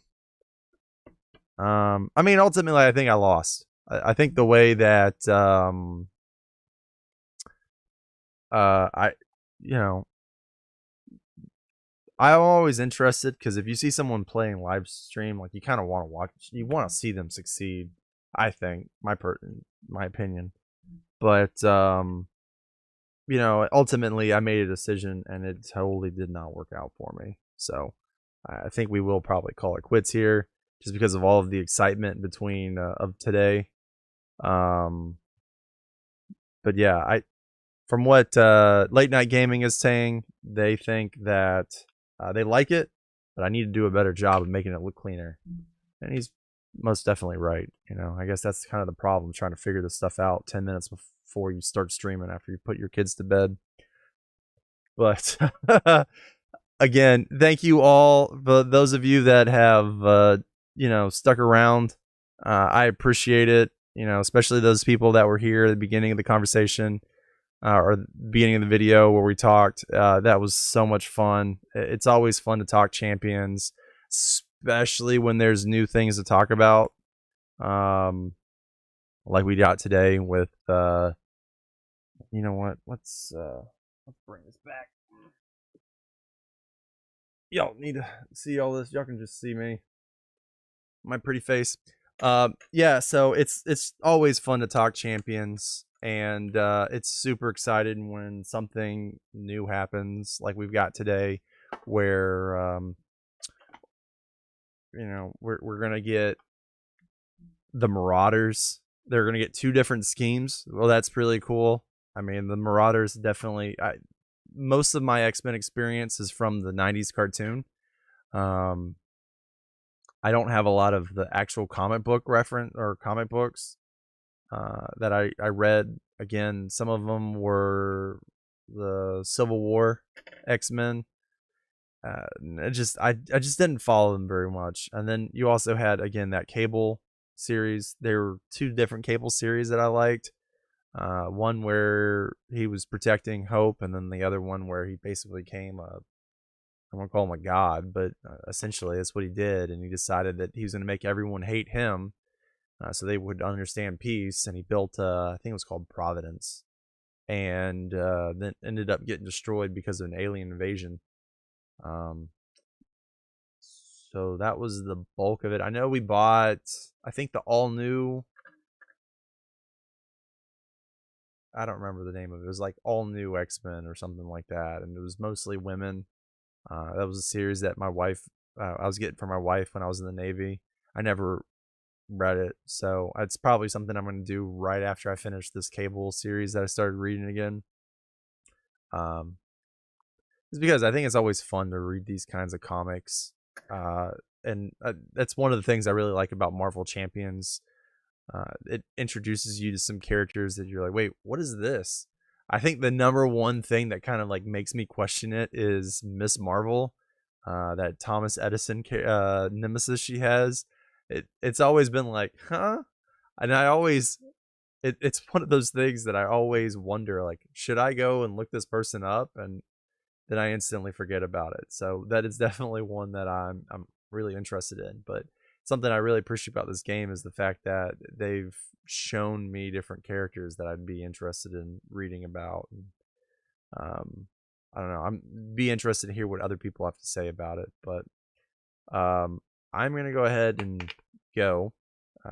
S1: I mean, ultimately, I think I lost. I think the way that I, you know, I'm always interested because if you see someone playing live stream, like you kind of want to watch, you want to see them succeed. I think my opinion, but ultimately I made a decision and it totally did not work out for me. So I think we will probably call it quits here, just because of all of the excitement between of today. But yeah, from what Late Night Gaming is saying, they think that they like it, but I need to do a better job of making it look cleaner. And he's most definitely right. I guess that's kind of the problem, trying to figure this stuff out 10 minutes before you start streaming after you put your kids to bed. But again, thank you all, those of you that have stuck around. I appreciate it. Especially those people that were here at the beginning of the conversation. Or the beginning of the video where we talked. That was so much fun. It's always fun to talk champions, especially when there's new things to talk about. Like we got today with, you know what? Let's bring this back. Y'all need to see all this. Y'all can just see me, my pretty face. Yeah. So it's always fun to talk champions. And it's super excited when something new happens, like we've got today, where we're gonna get the Marauders. They're gonna get 2 different schemes. Well, that's really cool. I mean, the Marauders definitely. Most of my X-Men experience is from the '90s cartoon. I don't have a lot of the actual comic book reference or comic books that I read. Again, some of them were the Civil War X-Men. I just didn't follow them very much. And then you also had, again, that Cable series. There were 2 different Cable series that I liked. One where he was protecting Hope, and then the other one where he basically became I won't call him a god, but essentially that's what he did. And he decided that he was going to make everyone hate him, so they would understand peace. And he built, I think it was called Providence, and then ended up getting destroyed because of an alien invasion. So that was the bulk of it. I know we bought, I think, the all new. I don't remember the name of it. It was like All New X-Men or something like that, and it was mostly women. That was a series that my wife, I was getting for my wife when I was in the Navy. I never read it, so it's probably something I'm going to do right after I finish this Cable series that I started reading again. It's because I think it's always fun to read these kinds of comics, and that's one of the things I really like about Marvel Champions. It introduces you to some characters that you're like, wait, what is this? I think the number one thing that kind of like makes me question it is Miss Marvel, that Thomas Edison nemesis she has. It's always been like, huh? And I always it's one of those things that I always wonder, like, should I go and look this person up? And then I instantly forget about it. So that is definitely one that I'm really interested in. But something I really appreciate about this game is the fact that they've shown me different characters that I'd be interested in reading about. And, um, I don't know. I'm be interested to hear what other people have to say about it. But um, I'm gonna go ahead and go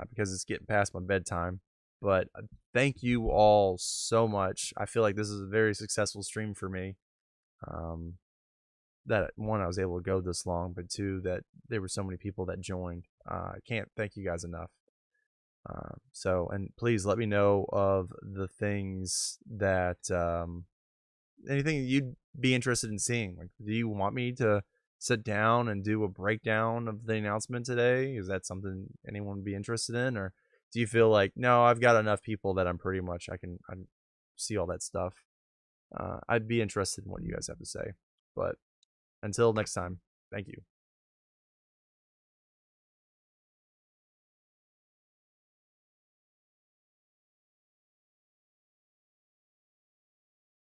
S1: because it's getting past my bedtime. But thank you all so much. I feel like this is a very successful stream for me. Um, that one, I was able to go this long, but two, that there were so many people that joined. I can't thank you guys enough. So, and please let me know of the things that anything you'd be interested in seeing. Like, do you want me to sit down and do a breakdown of the announcement today? Is that something anyone would be interested in, or do you feel like, no, I've got enough people that I'm pretty much I see all that stuff. I'd be interested in what you guys have to say. But until next time, thank you.